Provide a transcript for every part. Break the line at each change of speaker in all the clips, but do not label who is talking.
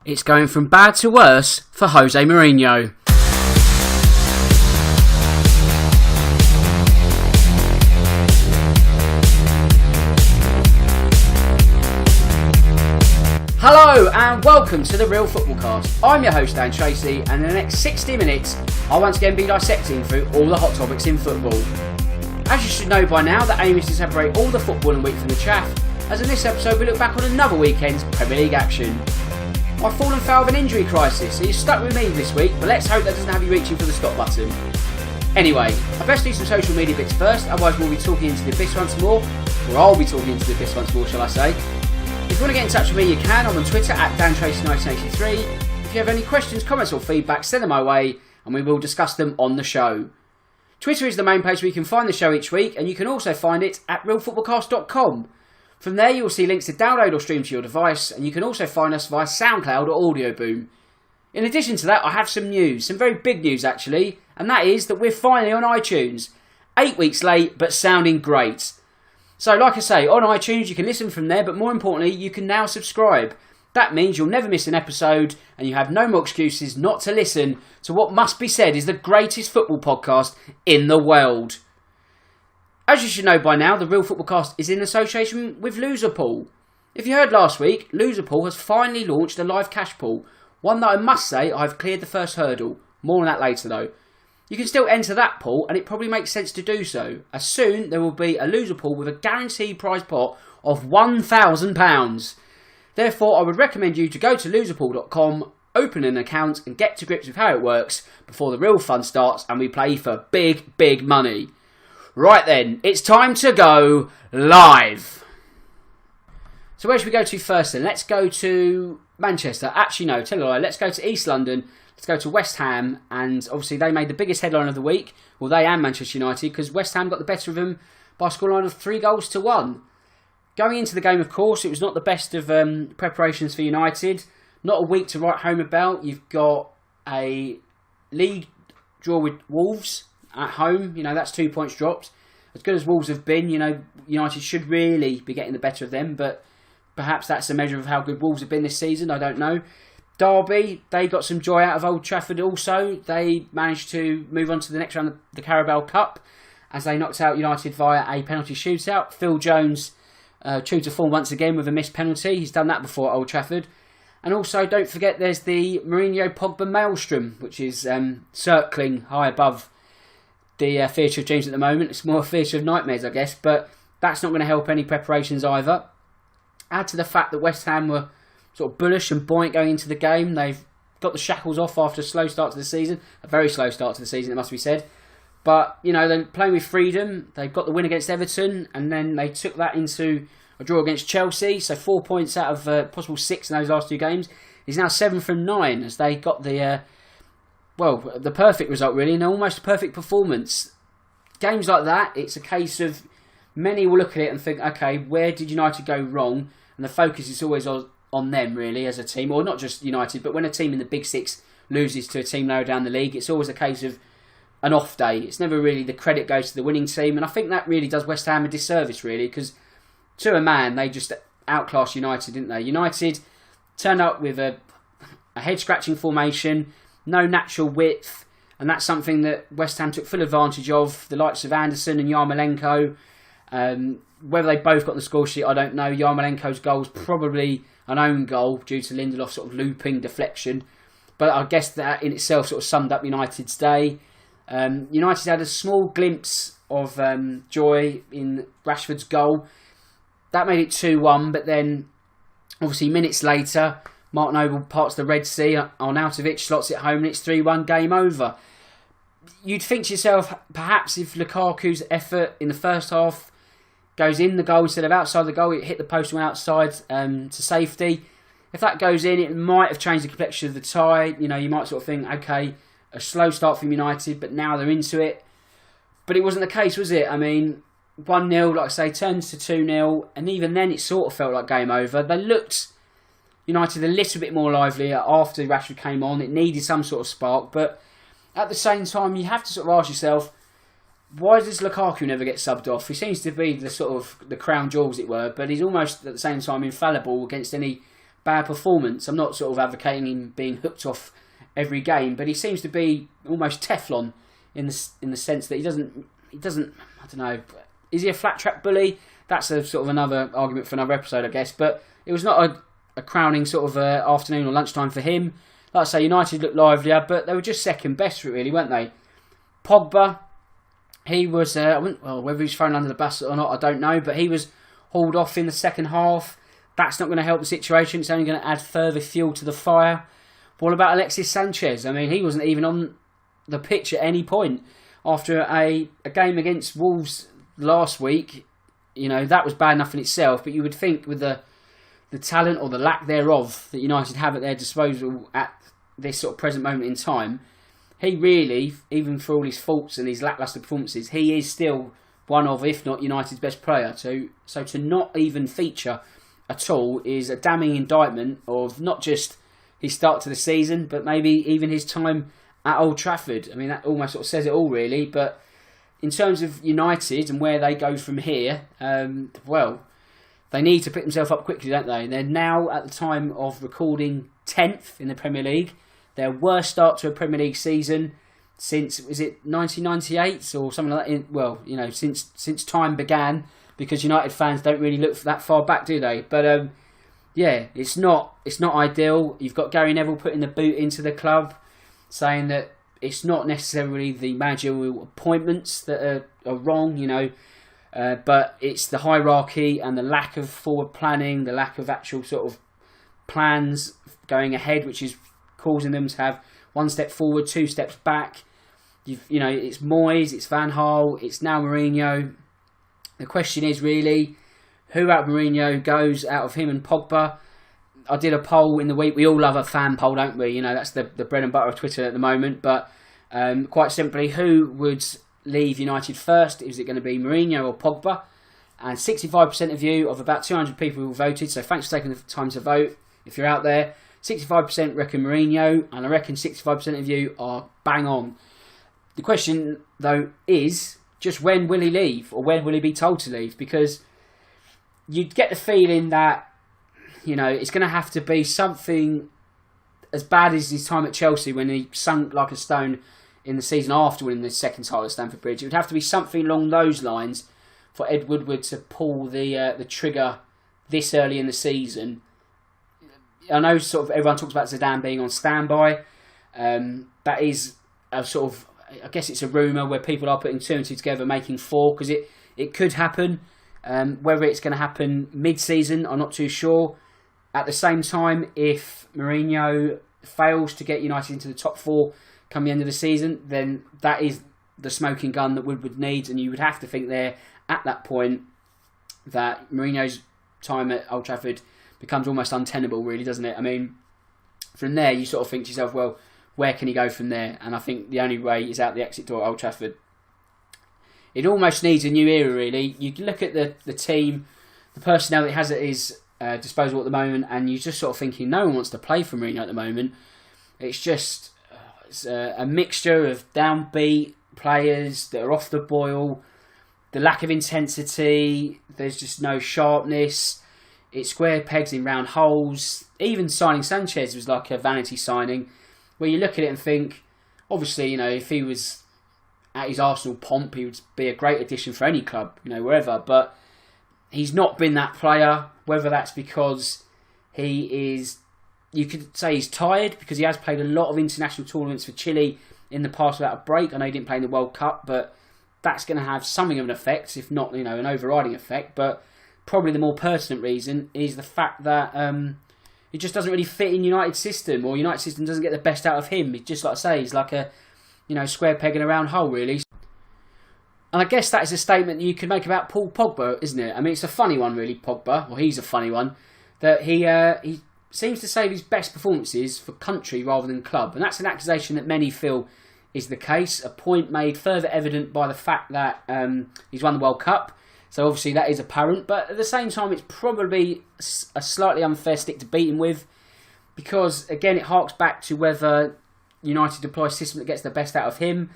It's going from bad to worse for Jose Mourinho. Hello and welcome to the Real Football Cast. I'm your host Dan Tracy, and in the next 60 minutes I'll once again be dissecting through all the hot topics in football. As you should know by now, the aim is to separate all the footballing week from the chaff, as in this episode we look back on another weekend's Premier League action. I've fallen foul of an injury crisis, so you're stuck with me this week, but let's hope that doesn't have you reaching for the stop button. Anyway, I best do some social media bits first, otherwise we'll be talking into the abyss once more, or I'll be talking into the abyss once more, shall I say. If you want to get in touch with me, you can. I'm on Twitter at DanTracy1983. If you have any questions, comments or feedback, send them my way and we will discuss them on the show. Twitter is the main place where you can find the show each week, and you can also find it at realfootballcast.com. From there you will see links to download or stream to your device, and you can also find us via SoundCloud or Audio Boom. In addition to that, I have some news, some very big news actually, and that is that we're finally on iTunes. 8 weeks late, but sounding great. So like I say, on iTunes you can listen from there, but more importantly you can now subscribe. That means you'll never miss an episode and you have no more excuses not to listen to what must be said is the greatest football podcast in the world. As you should know by now, the Real Football Cast is in association with Loserpool. If you heard last week, Loserpool has finally launched a live cash pool, one that I must say I've cleared the first hurdle. More on that later though. You can still enter that pool, and it probably makes sense to do so, as soon there will be a loser pool with a guaranteed prize pot of £1,000. Therefore, I would recommend you to go to loserpool.com, open an account and get to grips with how it works before the real fun starts and we play for big, big money. Right then, it's time to go live. So where should we go to first then? Let's go to Manchester. Actually no, tell a lie, let's go to East London. Let's go to West Ham, and obviously they made the biggest headline of the week. Well, they and Manchester United, because West Ham got the better of them by a scoreline of 3-1. Going into the game, of course, it was not the best of preparations for United. Not a week to write home about. You've got a league draw with Wolves at home. You know, that's 2 points dropped. As good as Wolves have been, you know, United should really be getting the better of them, but perhaps that's a measure of how good Wolves have been this season. I don't know. Derby, they got some joy out of Old Trafford also. They managed to move on to the next round of the Carabao Cup as they knocked out United via a penalty shootout. Phil Jones, true to form once again with a missed penalty. He's done that before at Old Trafford. And also, don't forget, there's the Mourinho-Pogba maelstrom, which is circling high above the theatre of dreams at the moment. It's more a theatre of nightmares, I guess, but that's not going to help any preparations either. Add to the fact that West Ham were sort of bullish and buoyant going into the game. They've got the shackles off after a slow start to the season. A very slow start to the season, it must be said. But, you know, they're playing with freedom. They've got the win against Everton, and then they took that into a draw against Chelsea. So 4 points out of possible 6 in those last 2 games. He's now 7 from 9 as they got the perfect result, really, and almost a perfect performance. Games like that, it's a case of many will look at it and think, okay, where did United go wrong? And the focus is always on them, really, as a team, or not just United, but when a team in the Big Six loses to a team lower down the league, it's always a case of an off day. It's never really the credit goes to the winning team, and I think that really does West Ham a disservice, really, because to a man, they just outclassed United, didn't they? United turned up with a head-scratching formation, no natural width, and that's something that West Ham took full advantage of. The likes of Anderson and Yarmolenko, whether they both got the score sheet, I don't know. Yarmolenko's goal was probably an own goal due to Lindelof's sort of looping deflection. But I guess that in itself sort of summed up United's day. United had a small glimpse of joy in Rashford's goal. That made it 2-1, but then obviously minutes later, Mark Noble parts the Red Sea. Arnautovic slots it home and it's 3-1, game over. You'd think to yourself, perhaps if Lukaku's effort in the first half goes in the goal instead of outside the goal, it hit the post and went outside to safety. If that goes in, it might have changed the complexion of the tie. You know, you might sort of think, okay, a slow start from United, but now they're into it. But it wasn't the case, was it? I mean, 1-0, like I say, turns to 2-0, and even then it sort of felt like game over. They looked, United, a little bit more lively after Rashford came on. It needed some sort of spark, but at the same time, you have to sort of ask yourself, why does Lukaku never get subbed off? He seems to be the sort of the crown jewel, as it were, but he's almost at the same time infallible against any bad performance. I'm not sort of advocating him being hooked off every game, but he seems to be almost Teflon in the sense that he doesn't. I don't know. Is he a flat track bully? That's a sort of another argument for another episode, I guess. But it was not a crowning sort of afternoon or lunchtime for him. Like I say, United looked livelier, but they were just second best for it, really, weren't they? Pogba, he was, whether he's thrown under the bus or not, I don't know, but he was hauled off in the second half. That's not going to help the situation. It's only going to add further fuel to the fire. But what about Alexis Sanchez? I mean, he wasn't even on the pitch at any point after a game against Wolves last week. You know, that was bad enough in itself, but you would think with the talent or the lack thereof that United have at their disposal at this sort of present moment in time, he really, even for all his faults and his lacklustre performances, he is still one of, if not United's best player. So to not even feature at all is a damning indictment of not just his start to the season, but maybe even his time at Old Trafford. I mean, that almost sort of says it all, really. But in terms of United and where they go from here, well, they need to pick themselves up quickly, don't they? They're now, at the time of recording, 10th in the Premier League. Their worst start to a Premier League season since, was it 1998 or something like that? Well, you know, since time began, because United fans don't really look that far back, do they? But yeah, it's not ideal. You've got Gary Neville putting the boot into the club, saying that it's not necessarily the managerial appointments that are wrong, you know, but it's the hierarchy and the lack of forward planning, the lack of actual sort of plans going ahead, which is causing them to have one step forward, two steps back. You know, it's Moyes, it's Van Gaal, it's now Mourinho. The question is really, who out of Mourinho goes out of him and Pogba? I did a poll in the week. We all love a fan poll, don't we? You know, that's the bread and butter of Twitter at the moment. But quite simply, who would leave United first? Is it going to be Mourinho or Pogba? And 65% of you, of about 200 people who voted, so thanks for taking the time to vote. If you're out there, 65% reckon Mourinho, and I reckon 65% of you are bang on. The question, though, is just when will he leave, or when will he be told to leave? Because you get the feeling that, you know, it's going to have to be something as bad as his time at Chelsea when he sunk like a stone in the season after winning the second title at Stamford Bridge. It would have to be something along those lines for Ed Woodward to pull the trigger this early in the season. I know sort of everyone talks about Zidane being on standby. That is a sort of, I guess it's a rumour where people are putting two and two together, making four, because it could happen. Whether it's going to happen mid-season, I'm not too sure. At the same time, if Mourinho fails to get United into the top four come the end of the season, then that is the smoking gun that Woodward needs, and you would have to think there at that point that Mourinho's time at Old Trafford becomes almost untenable, really, doesn't it? I mean, from there you sort of think to yourself, well, where can he go from there? And I think the only way is out the exit door at Old Trafford. It almost needs a new era, really. You can look at the team, the personnel that he has at his disposal at the moment, and you're just sort of thinking no one wants to play for Mourinho at the moment. It's just it's a mixture of downbeat players that are off the boil, the lack of intensity, there's just no sharpness, it's square pegs in round holes. Even signing Sanchez was like a vanity signing, where you look at it and think, obviously, you know, if he was at his Arsenal pomp, he would be a great addition for any club, you know, wherever, but he's not been that player, whether that's because he is, you could say he's tired, because he has played a lot of international tournaments for Chile in the past without a break. I know he didn't play in the World Cup, but that's going to have something of an effect, if not, you know, an overriding effect. But probably the more pertinent reason is the fact that he just doesn't really fit in United's system, or United's system doesn't get the best out of him. It's just like I say, he's like a, you know, square peg in a round hole, really. And I guess that is a statement you could make about Paul Pogba, isn't it? I mean, it's a funny one, really, Pogba. Well, he's a funny one. That he seems to save his best performances for country rather than club. And that's an accusation that many feel is the case. A point made further evident by the fact that he's won the World Cup. So obviously that is apparent. But at the same time, it's probably a slightly unfair stick to beat him with. Because, again, it harks back to whether United deploy a system that gets the best out of him.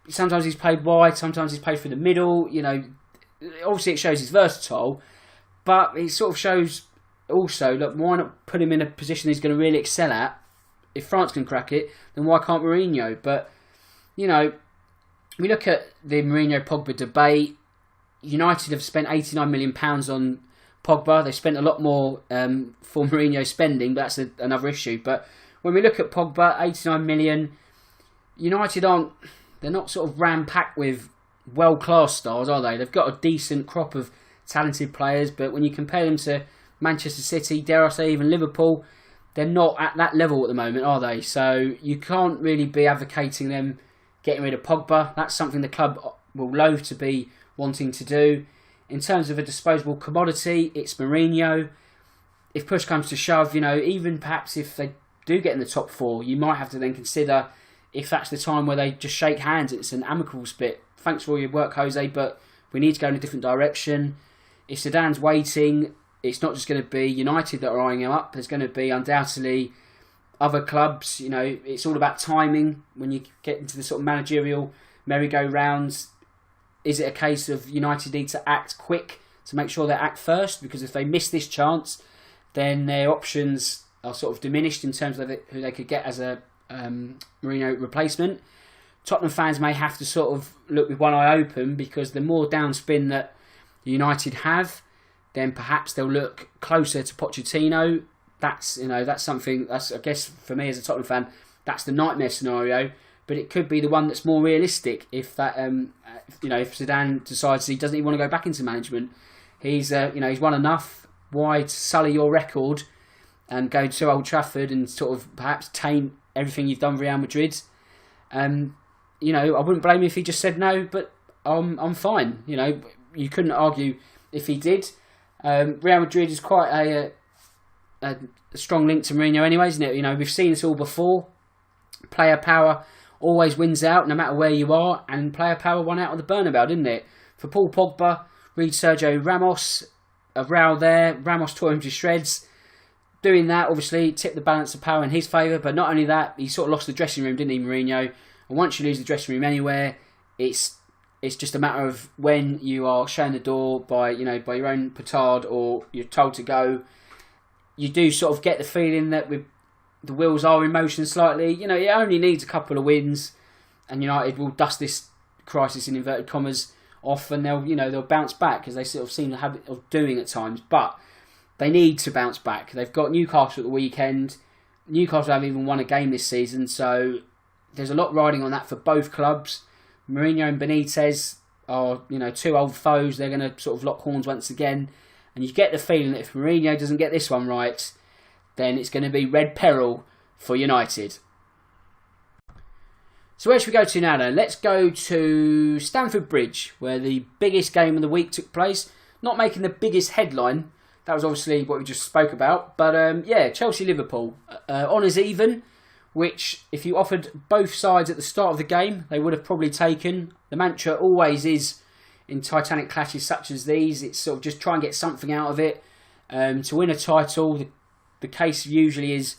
Sometimes he's played wide, sometimes he's played through the middle. You know, obviously it shows he's versatile, but it sort of shows also, look, why not put him in a position he's going to really excel at? If France can crack it, then why can't Mourinho? But, you know, we look at the Mourinho-Pogba debate. United have spent £89 million on Pogba. They've spent a lot more for Mourinho spending, but that's another issue. But when we look at Pogba, 89 million, United they're not sort of ram-packed with world-class stars, are they? They've got a decent crop of talented players, but when you compare them to Manchester City, dare I say even Liverpool, they're not at that level at the moment, are they? So you can't really be advocating them getting rid of Pogba. That's something the club will loathe to be wanting to do. In terms of a disposable commodity, it's Mourinho. If push comes to shove, you know, even perhaps if they do get in the top four, you might have to then consider if that's the time where they just shake hands. It's an amicable split. Thanks for all your work, Jose, but we need to go in a different direction. If Zidane's waiting, it's not just going to be United that are eyeing him up. There's going to be undoubtedly other clubs. You know, it's all about timing when you get into the sort of managerial merry-go-rounds. Is it a case of United need to act quick to make sure they act first? Because if they miss this chance, then their options are sort of diminished in terms of who they could get as a Mourinho replacement. Tottenham fans may have to sort of look with one eye open, because the more downspin that United have, then perhaps they'll look closer to Pochettino. That's something, I guess for me as a Tottenham fan, that's the nightmare scenario. But it could be the one that's more realistic if that if Zidane decides he doesn't even want to go back into management. He's won enough. Why sully your record and go to Old Trafford and sort of perhaps taint everything you've done for Real Madrid? I wouldn't blame him if he just said no, but I'm fine. You know, you couldn't argue if he did. Real Madrid is quite a strong link to Mourinho anyway, isn't it? You know, we've seen this all before. Player power always wins out, no matter where you are, and player power won out of the Bernabeu, didn't it? For Paul Pogba, read Sergio Ramos, a row there. Ramos tore him to shreds. Doing that, obviously, tipped the balance of power in his favour, but not only that, he sort of lost the dressing room, didn't he, Mourinho? And once you lose the dressing room anywhere, it's just a matter of when you are shown the door by your own petard, or you're told to go. You do sort of get the feeling that the wheels are in motion slightly. You know, it only needs a couple of wins, and United will dust this crisis in inverted commas off, and they'll bounce back, because they sort of seem to have a habit of doing at times. But they need to bounce back. They've got Newcastle at the weekend. Newcastle haven't even won a game this season, so there's a lot riding on that for both clubs. Mourinho and Benitez are, two old foes. They're going to sort of lock horns once again. And you get the feeling that if Mourinho doesn't get this one right, then it's going to be red peril for United. So where should we go to now then? Let's go to Stamford Bridge, where the biggest game of the week took place. Not making the biggest headline. That was obviously what we just spoke about. But Chelsea-Liverpool. Honours even, which if you offered both sides at the start of the game, they would have probably taken. The mantra always is, in Titanic clashes such as these, it's sort of just try and get something out of it. To win a title, the case usually is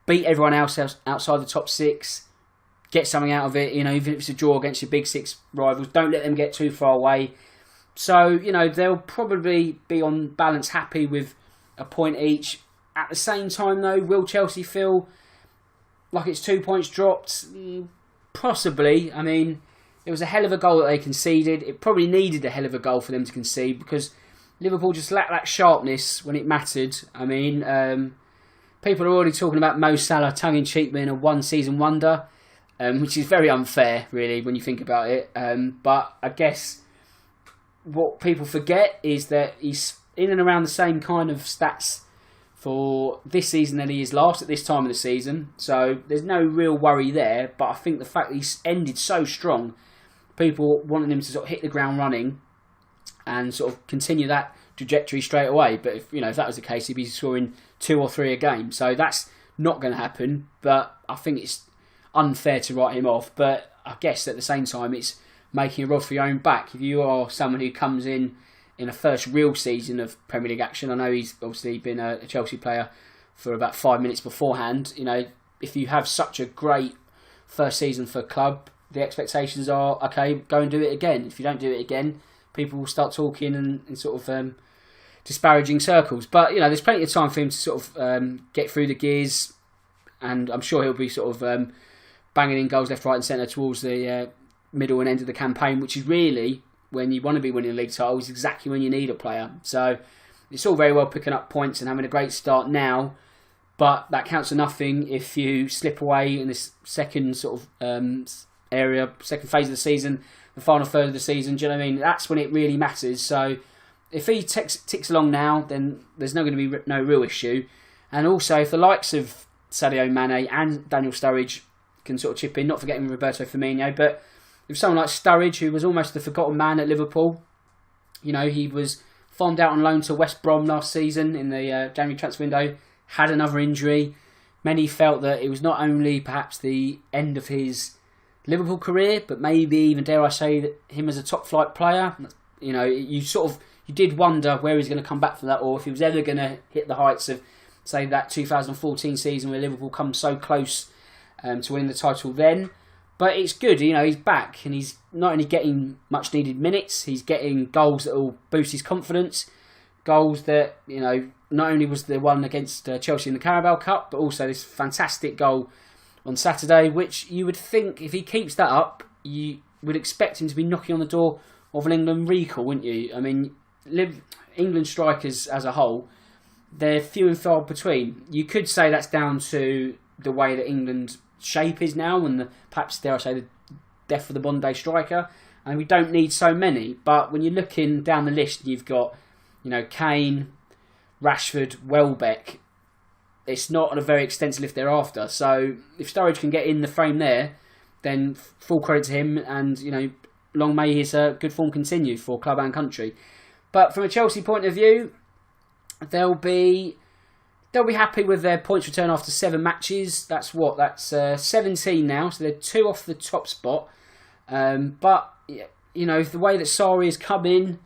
beat everyone else outside the top six, get something out of it, even if it's a draw against your big six rivals, don't let them get too far away. So, they'll probably be on balance happy with a point each. At the same time though, will Chelsea feel like it's 2 points dropped? Possibly. I mean, it was a hell of a goal that they conceded. It probably needed a hell of a goal for them to concede, because Liverpool just lacked that sharpness when it mattered. I mean, people are already talking about Mo Salah tongue-in-cheek being a one-season wonder, which is very unfair, really, when you think about it. But I guess what people forget is that he's in and around the same kind of stats for this season than he is last at this time of the season. So there's no real worry there. But I think the fact that he's ended so strong, people wanting him to sort of hit the ground running and sort of continue that trajectory straight away. But if that was the case, he'd be scoring 2 or 3 a game. So that's not going to happen. But I think it's unfair to write him off. But I guess at the same time, it's making a rod for your own back. If you are someone who comes in a first real season of Premier League action, I know he's obviously been a Chelsea player for about 5 minutes beforehand. If you have such a great first season for a club, the expectations are, okay, go and do it again. If you don't do it again, people will start talking and sort of disparaging circles. But there's plenty of time for him to sort of get through the gears, and I'm sure he'll be sort of banging in goals left, right, and centre towards the middle and end of the campaign, which is really when you want to be winning a league title, is exactly when you need a player. So it's all very well picking up points and having a great start now, but that counts for nothing if you slip away in this second sort of second phase of the season, the final third of the season. Do you know what I mean? That's when it really matters. So if he ticks along now, then there's not going to be no real issue. And also, if the likes of Sadio Mane and Daniel Sturridge can sort of chip in, not forgetting Roberto Firmino, but if someone like Sturridge, who was almost the forgotten man at Liverpool, he was farmed out on loan to West Brom last season in the January transfer window, had another injury. Many felt that it was not only perhaps the end of his Liverpool career, but maybe even, dare I say, that him as a top flight player. You did wonder where he's going to come back from that, or if he was ever going to hit the heights of, say, that 2014 season where Liverpool come so close to winning the title then. But it's good, he's back, and he's not only getting much needed minutes, he's getting goals that will boost his confidence, goals that, not only was the one against Chelsea in the Carabao Cup, but also this fantastic goal on Saturday, which you would think, if he keeps that up, you would expect him to be knocking on the door of an England recall, wouldn't you? I mean, England strikers as a whole, they're few and far between. You could say that's down to the way that England's shape is now, and perhaps, dare I say, the death of the modern-day striker. And we don't need so many. But when you're looking down the list, you've got, Kane, Rashford, Welbeck. It's not a very extensive list thereafter. So if Sturridge can get in the frame there, then full credit to him, and long may his good form continue for club and country. But from a Chelsea point of view, they'll be happy with their points return after 7 matches. That's 17 now, so they're 2 off the top spot. But the way that Sarri has come in,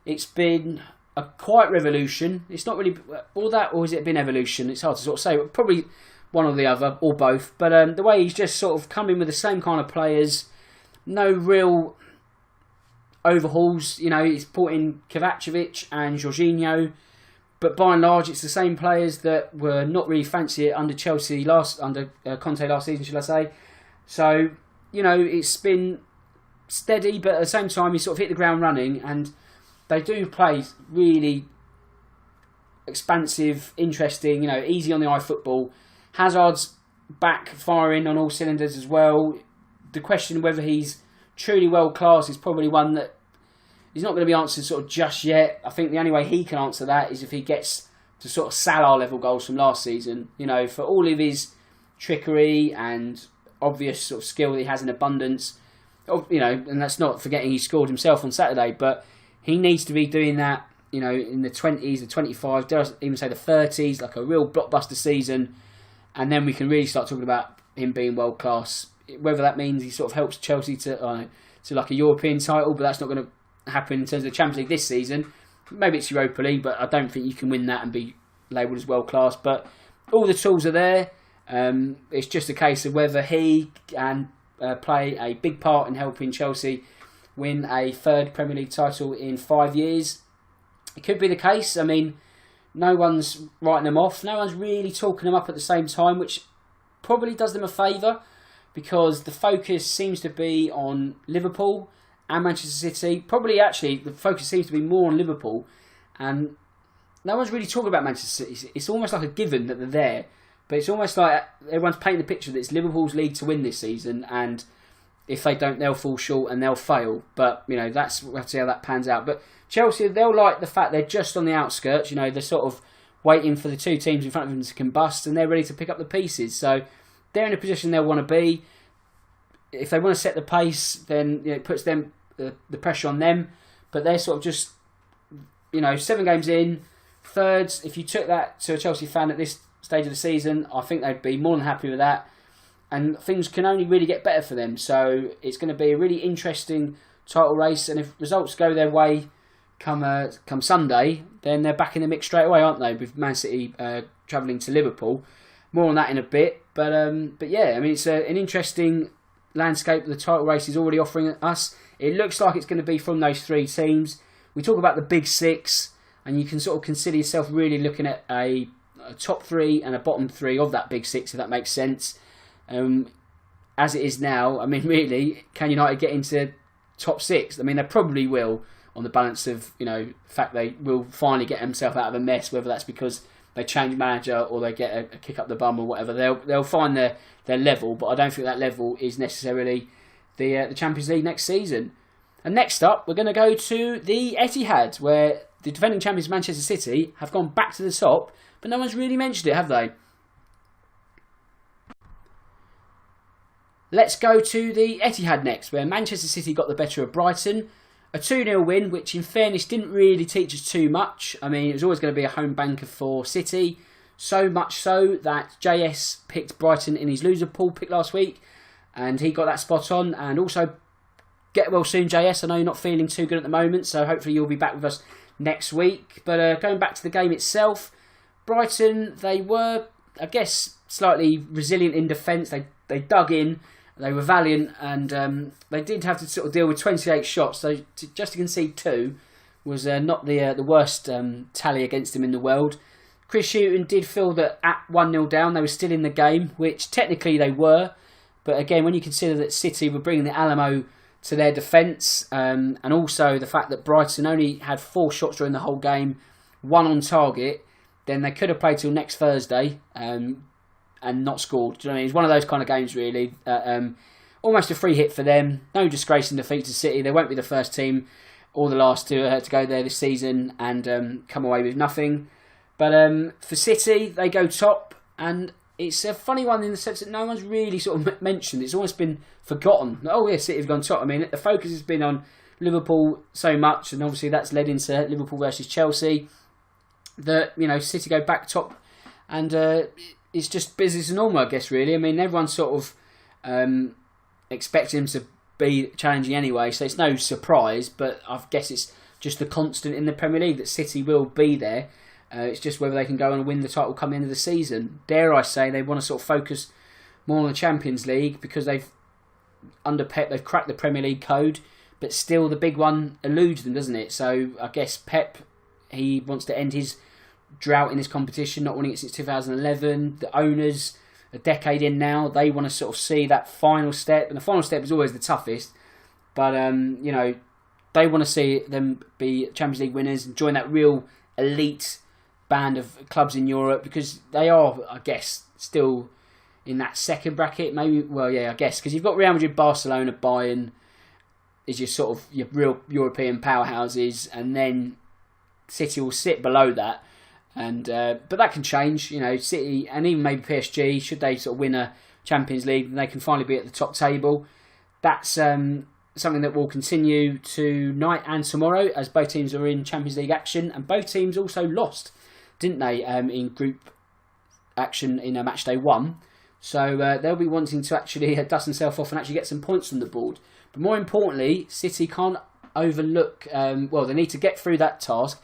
it's been a quiet revolution. It's not really all that, or has it been evolution? It's hard to sort of say. Probably one or the other, or both. But the way he's just sort of come in with the same kind of players, no real overhauls. He's brought in Kovacevic and Jorginho, but by and large, it's the same players that were not really fancy it under Conte last season, shall I say? So it's been steady, but at the same time, he sort of hit the ground running, and they do play really expansive, interesting, easy on the eye football. Hazard's back firing on all cylinders as well. The question whether he's truly world class is probably one that he's not going to be answered sort of just yet. I think the only way he can answer that is if he gets to sort of Salah level goals from last season. For all of his trickery and obvious sort of skill that he has in abundance, and that's not forgetting he scored himself on Saturday, but he needs to be doing that, in the 20s, the 25s, dare I even say the 30s, like a real blockbuster season, and then we can really start talking about him being world class. Whether that means he sort of helps Chelsea to like a European title, but that's not going to happen in terms of the Champions League this season. Maybe it's Europa League, but I don't think you can win that and be labelled as world class. But all the tools are there. It's just a case of whether he can play a big part in helping Chelsea win a 3rd Premier League title in 5 years. It could be the case. I mean, no one's writing them off. No one's really talking them up at the same time, which probably does them a favour, because the focus seems to be on Liverpool and Manchester City. Probably, actually, the focus seems to be more on Liverpool, and no one's really talking about Manchester City. It's almost like a given that they're there, but it's almost like everyone's painting the picture that it's Liverpool's league to win this season, and if they don't, they'll fall short and they'll fail. But, we'll have to see how that pans out. But Chelsea, they'll like the fact they're just on the outskirts. They're sort of waiting for the 2 teams in front of them to combust, and they're ready to pick up the pieces. So they're in a position they'll want to be. If they want to set the pace, then it puts them the pressure on them. But they're sort of just, 7 games in, thirds. If you took that to a Chelsea fan at this stage of the season, I think they'd be more than happy with that. And things can only really get better for them. So it's going to be a really interesting title race. And if results go their way come Sunday, then they're back in the mix straight away, aren't they? With Man City travelling to Liverpool. More on that in a bit. But yeah, it's an interesting landscape the title race is already offering us. It looks like it's going to be from those 3 teams. We talk about the big 6. and you can sort of consider yourself really looking at a top 3 and a bottom 3 of that big 6, if that makes sense. As it is now, I mean, really, can United get into top 6? I mean, they probably will, on the balance of, the fact they will finally get themselves out of a mess, whether that's because they change manager or they get a kick up the bum or whatever. They'll find their level, but I don't think that level is necessarily the Champions League next season. And next up, we're going to go to the Etihad, where the defending champions Manchester City have gone back to the top, but no one's really mentioned it, have they? Let's go to the Etihad next, where Manchester City got the better of Brighton. A 2-0 win, which in fairness didn't really teach us too much. I mean, it was always going to be a home banker for City. So much so that JS picked Brighton in his Loserpool pick last week, and he got that spot on. And also, get well soon, JS. I know you're not feeling too good at the moment, so hopefully you'll be back with us next week. But going back to the game itself, Brighton, they were, I guess, slightly resilient in defence. They dug in. They were valiant, and they did have to sort of deal with 28 shots. So just to concede 2 was not the worst tally against them in the world. Chris Hughton did feel that at 1-0 down, they were still in the game, which technically they were. But again, when you consider that City were bringing the Alamo to their defence, and also the fact that Brighton only had 4 shots during the whole game, 1 on target, then they could have played till next Thursday. And not scored. Do you know what I mean? It's one of those kind of games, really. Almost a free hit for them. No disgrace in defeat to City. They won't be the first team or the last to go there this season and come away with nothing. But for City, they go top, and it's a funny one in the sense that no one's really sort of mentioned. It's almost been forgotten. Oh yeah, City have gone top. I mean, the focus has been on Liverpool so much, and obviously that's led into Liverpool versus Chelsea. That City go back top, and it's just business as normal, I guess, really. I mean, everyone's sort of expecting him to be challenging anyway, so it's no surprise, but I guess it's just the constant in the Premier League that City will be there. It's just whether they can go and win the title come the end of the season. Dare I say, they want to sort of focus more on the Champions League because under Pep, they've cracked the Premier League code, but still the big one eludes them, doesn't it? So I guess Pep, he wants to end his drought in this competition, not winning it since 2011. The owners, a decade in now, they want to sort of see that final step, and the final step is always the toughest, but they want to see them be Champions League winners and join that real elite band of clubs in Europe, because they are, I guess, still in that second bracket, maybe. Well, yeah, I guess, because you've got Real Madrid, Barcelona, Bayern is your sort of your real European powerhouses, and then City will sit below that. And but that can change, City and even maybe PSG, should they sort of win a Champions League, then they can finally be at the top table. That's something that will continue tonight and tomorrow, as both teams are in Champions League action, and both teams also lost, didn't they, in group action in match day 1. So they'll be wanting to actually dust themselves off and actually get some points from the board. But more importantly, City can't overlook, they need to get through that task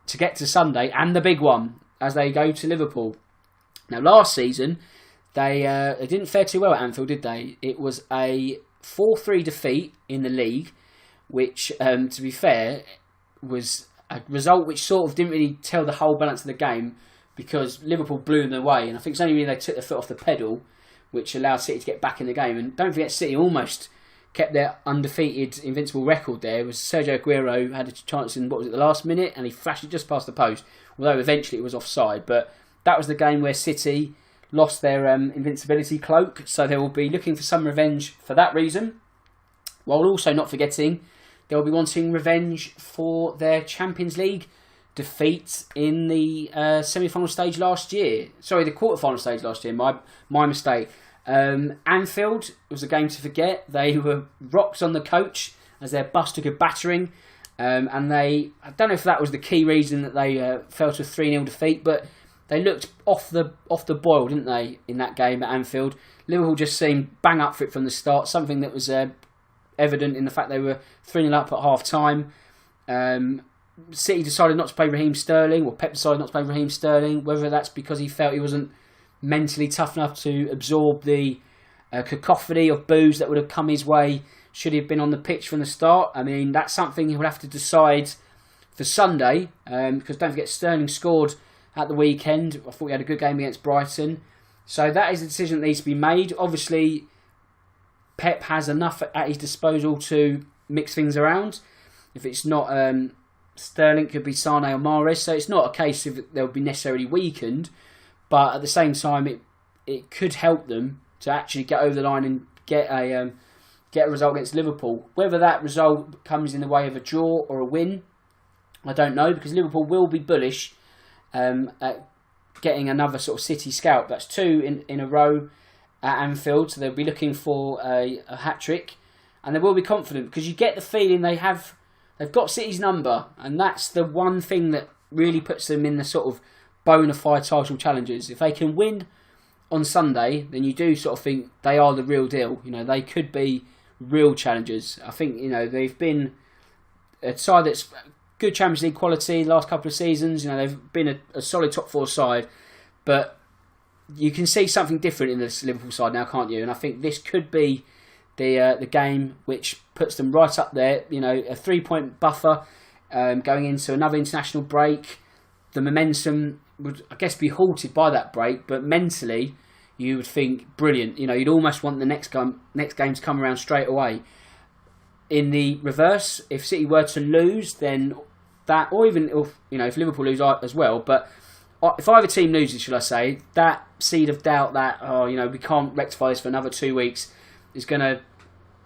to get to Sunday, and the big one, as they go to Liverpool. Now, last season, they didn't fare too well at Anfield, did they? It was a 4-3 defeat in the league, which, to be fair, was a result which sort of didn't really tell the whole balance of the game, because Liverpool blew them away, and I think it's only really they took their foot off the pedal, which allowed City to get back in the game. And don't forget, City almost kept their undefeated, invincible record there. It was Sergio Aguero had a chance in, the last minute, and he flashed it just past the post, although eventually it was offside. But that was the game where City lost their invincibility cloak, so they will be looking for some revenge for that reason, while also not forgetting they'll be wanting revenge for their Champions League defeat in the semi-final stage last year. Sorry, the quarter-final stage last year, my mistake. Anfield was a game to forget. They were rocks on the coach as their bus took a battering, and I don't know if that was the key reason that they fell to a 3-0 defeat, but they looked off the boil, didn't they, in that game at Anfield. Liverpool just seemed bang up for it from the start, something that was evident in the fact they were 3-0 up at half-time. City decided not to play Raheem Sterling, or Pep decided not to play Raheem Sterling, whether that's because he felt he wasn't mentally tough enough to absorb the cacophony of boos that would have come his way should he have been on the pitch from the start. I mean, that's something he'll have to decide for Sunday, because don't forget Sterling scored at the weekend. I thought he had a good game against Brighton. So that is a decision that needs to be made. Obviously, Pep has enough at his disposal to mix things around. If it's not Sterling, it could be Sane or Mahrez. So it's not a case of they'll be necessarily weakened. But at the same time, it could help them to actually get over the line and get a result against Liverpool. Whether that result comes in the way of a draw or a win, I don't know, because Liverpool will be bullish at getting another sort of City scalp. That's 2 in a row at Anfield, so they'll be looking for a hat-trick, and they will be confident, because you get the feeling they've got City's number, and that's the one thing that really puts them in the sort of bona fide title challenges. If they can win on Sunday, then you do sort of think they are the real deal. You know, they could be real challengers. I think, you know, they've been a side that's good Champions League quality the last couple of seasons. You know, they've been a solid top 4 side, but you can see something different in this Liverpool side now, can't you? And I think this could be the game which puts them right up there. You know, a 3-point buffer going into another international break. The momentum would, I guess, be halted by that break, but mentally, you would think brilliant. You know, you'd almost want the next game to come around straight away. In the reverse, if City were to lose, then that, or even if Liverpool lose as well, but if either team loses, should I say, that seed of doubt that we can't rectify this for another 2 weeks is going to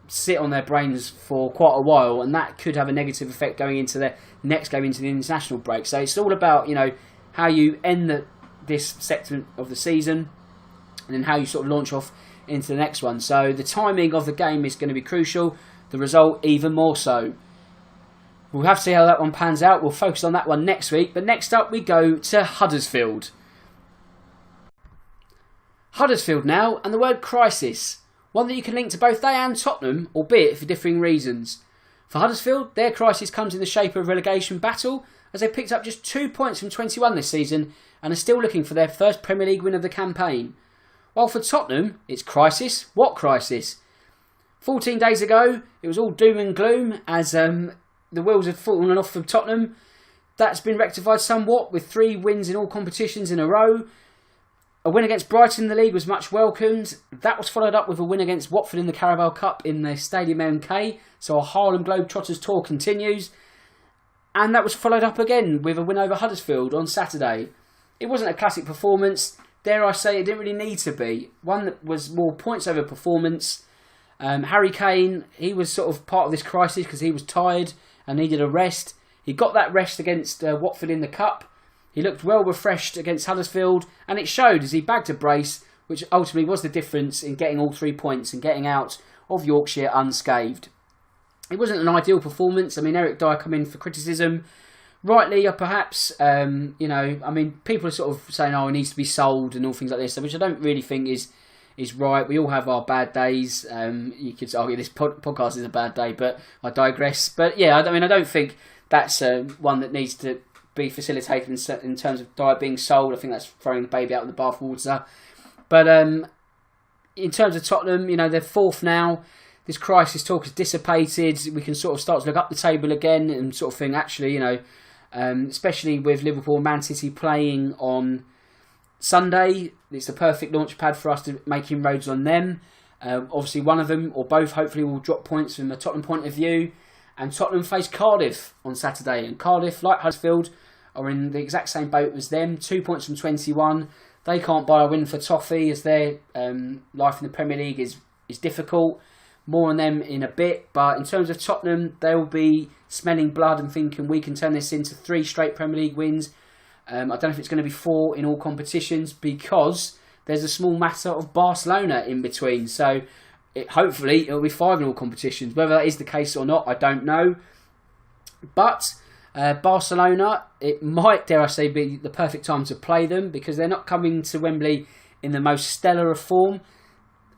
sit on their brains for quite a while, and that could have a negative effect going into the next game, into the international break. So it's all about, you know, how you end this sector of the season, and then how you sort of launch off into the next one. So the timing of the game is going to be crucial, the result even more so. We'll have to see how that one pans out. We'll focus on that one next week. But next up we go to Huddersfield. Huddersfield now, and the word crisis. One that you can link to both they and Tottenham, albeit for differing reasons. For Huddersfield, their crisis comes in the shape of a relegation battle, as they picked up just 2 points from 21 this season and are still looking for their first Premier League win of the campaign. While for Tottenham, it's crisis. What crisis? 14 days ago, it was all doom and gloom as the wheels had fallen off from Tottenham. That's been rectified somewhat with 3 wins in all competitions in a row. A win against Brighton in the league was much welcomed. That was followed up with a win against Watford in the Carabao Cup in the Stadium MK. So our Harlem Globetrotters tour continues. And that was followed up again with a win over Huddersfield on Saturday. It wasn't a classic performance. Dare I say, it didn't really need to be. One that was more points over performance. Harry Kane, he was sort of part of this crisis because he was tired and needed a rest. He got that rest against Watford in the Cup. He looked well refreshed against Huddersfield, and it showed as he bagged a brace, which ultimately was the difference in getting all 3 points and getting out of Yorkshire unscathed. It wasn't an ideal performance. I mean, Eric Dyer come in for criticism, rightly or perhaps. People are sort of saying, "Oh, he needs to be sold" and all things like this, which I don't really think is right. We all have our bad days. You could argue this podcast is a bad day, but I digress. But yeah, I don't think that's one that needs to be facilitated in terms of Dyer being sold. I think that's throwing the baby out with the bathwater. But in terms of Tottenham, you know, they're 4th now. This crisis talk has dissipated. We can sort of start to look up the table again and sort of think, actually, you know, especially with Liverpool and Man City playing on Sunday, it's the perfect launch pad for us to make inroads on them. Obviously, one of them, or both, hopefully will drop points from a Tottenham point of view. And Tottenham face Cardiff on Saturday. And Cardiff, like Huddersfield, are in the exact same boat as them. 2 points from 21. They can't buy a win for toffee as their life in the Premier League is difficult. More on them in a bit. But in terms of Tottenham, they will be smelling blood and thinking we can turn this into 3 straight Premier League wins. I don't know if it's going to be 4 in all competitions because there's a small matter of Barcelona in between. So hopefully it'll be 5 in all competitions. Whether that is the case or not, I don't know. But Barcelona, it might, dare I say, be the perfect time to play them because they're not coming to Wembley in the most stellar of form.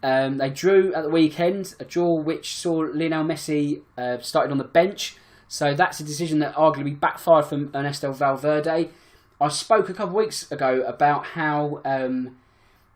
They drew at the weekend, a draw which saw Lionel Messi started on the bench. So that's a decision that arguably backfired from Ernesto Valverde. I spoke a couple of weeks ago about how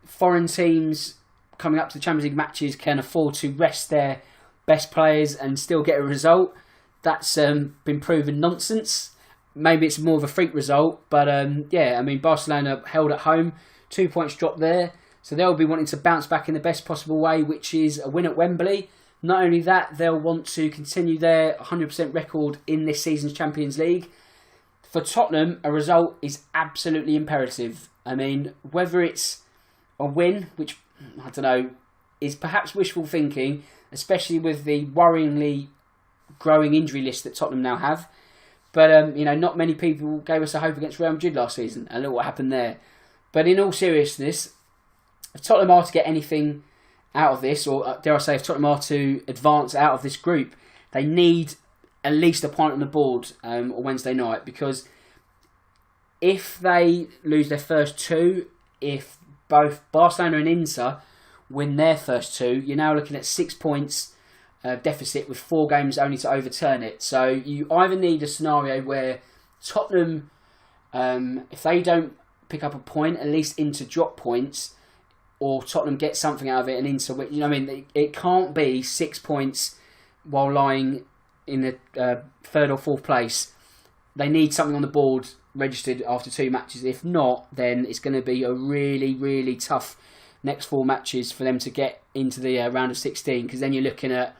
foreign teams coming up to the Champions League matches can afford to rest their best players and still get a result. That's been proven nonsense. maybe it's more of a freak result, but yeah, I mean, Barcelona held at home, 2 points dropped there, so they'll be wanting to bounce back in the best possible way, which is a win at Wembley. Not only that, they'll want to continue their 100% record in this season's Champions League. For Tottenham, a result is absolutely imperative. I mean, whether it's a win, which, I don't know, is perhaps wishful thinking, especially with the worryingly growing injury list that Tottenham now have. But, not many people gave us a hope against Real Madrid last season, and look what happened there. But in all seriousness, if Tottenham are to get anything out of this, or dare I say, if Tottenham are to advance out of this group, they need at least a point on the board on Wednesday night, because if they lose their first two, if both Barcelona and Inter win their first two, you're now looking at 6 points deficit with 4 games only to overturn it. So you either need a scenario where Tottenham, if they don't pick up a point, at least Inter drop points, or Tottenham get something out of it and Inter, it can't be 6 points while lying in the third or fourth place. They need something on the board registered after 2 matches. If not, then it's going to be a really, really tough next 4 matches for them to get into the round of 16, because then you're looking at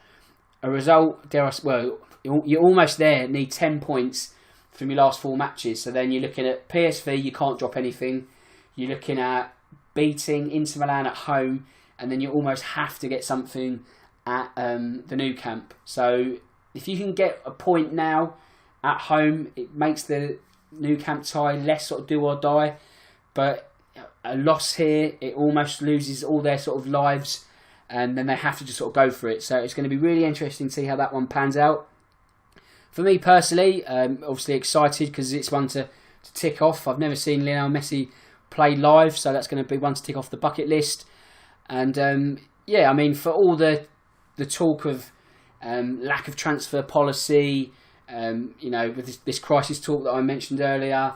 a result, you're almost there, need 10 points from your last 4 matches. So then you're looking at PSV, you can't drop anything. You're looking at beating Inter Milan at home, and then you almost have to get something at the Nou Camp. So if you can get a point now at home, it makes the Nou Camp tie less sort of do or die. But a loss here, it almost loses all their sort of lives, and then they have to just sort of go for it. So it's going to be really interesting to see how that one pans out. For me personally, obviously excited because it's one to tick off. I've never seen Lionel Messi play live, so that's going to be one to tick off the bucket list. And for all the talk of lack of transfer policy, with this crisis talk that I mentioned earlier,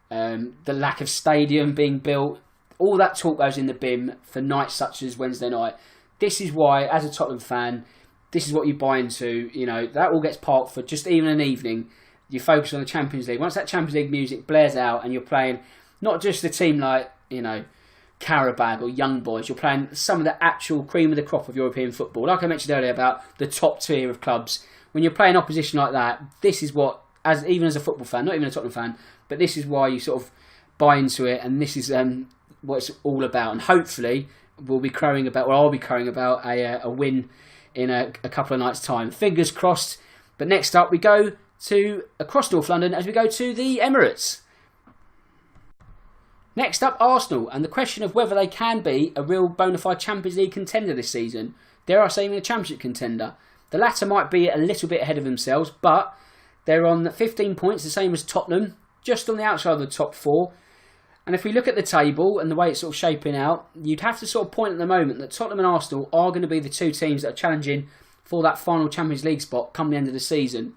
the lack of stadium being built, all that talk goes in the bin for nights such as Wednesday night. This is why, as a Tottenham fan, this is what you buy into. That all gets parked for just even an evening. You focus on the Champions League. Once that Champions League music blares out and you're playing not just a team like, Karabag or Young Boys, you're playing some of the actual cream of the crop of European football. Like I mentioned earlier about the top tier of clubs. When you're playing opposition like that, this is what, even as a football fan, not even a Tottenham fan, but this is why you sort of buy into it, and this is what it's all about. And hopefully I'll be crowing about a win in a couple of nights' time. Fingers crossed. But next up we go to across North London as we go to the Emirates. Next up, Arsenal, and the question of whether they can be a real bona fide Champions League contender this season. Dare I say even a Championship contender. The latter might be a little bit ahead of themselves, but they're on 15 points, the same as Tottenham, just on the outside of the top 4. And if we look at the table and the way it's sort of shaping out, you'd have to sort of point at the moment that Tottenham and Arsenal are going to be the 2 teams that are challenging for that final Champions League spot come the end of the season.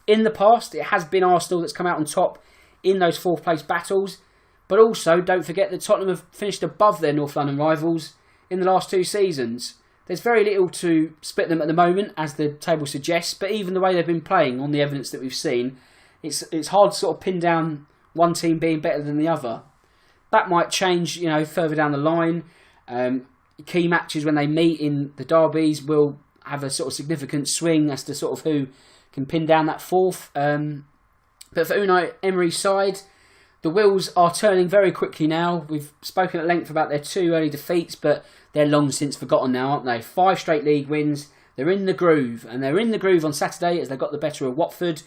In the past, it has been Arsenal that's come out on top in those 4th place battles. But also, don't forget that Tottenham have finished above their North London rivals in the last 2 seasons. There's very little to split them at the moment, as the table suggests, but even the way they've been playing on the evidence that we've seen, it's hard to sort of pin down one team being better than the other. That might change, further down the line. Key matches when they meet in the derbies will have a sort of significant swing as to sort of who can pin down that 4th. But for Unai Emery's side, the wheels are turning very quickly now. We've spoken at length about their 2 early defeats, but they're long since forgotten now, aren't they? 5 straight league wins. They're in the groove, and they're in the groove on Saturday as they got the better of Watford.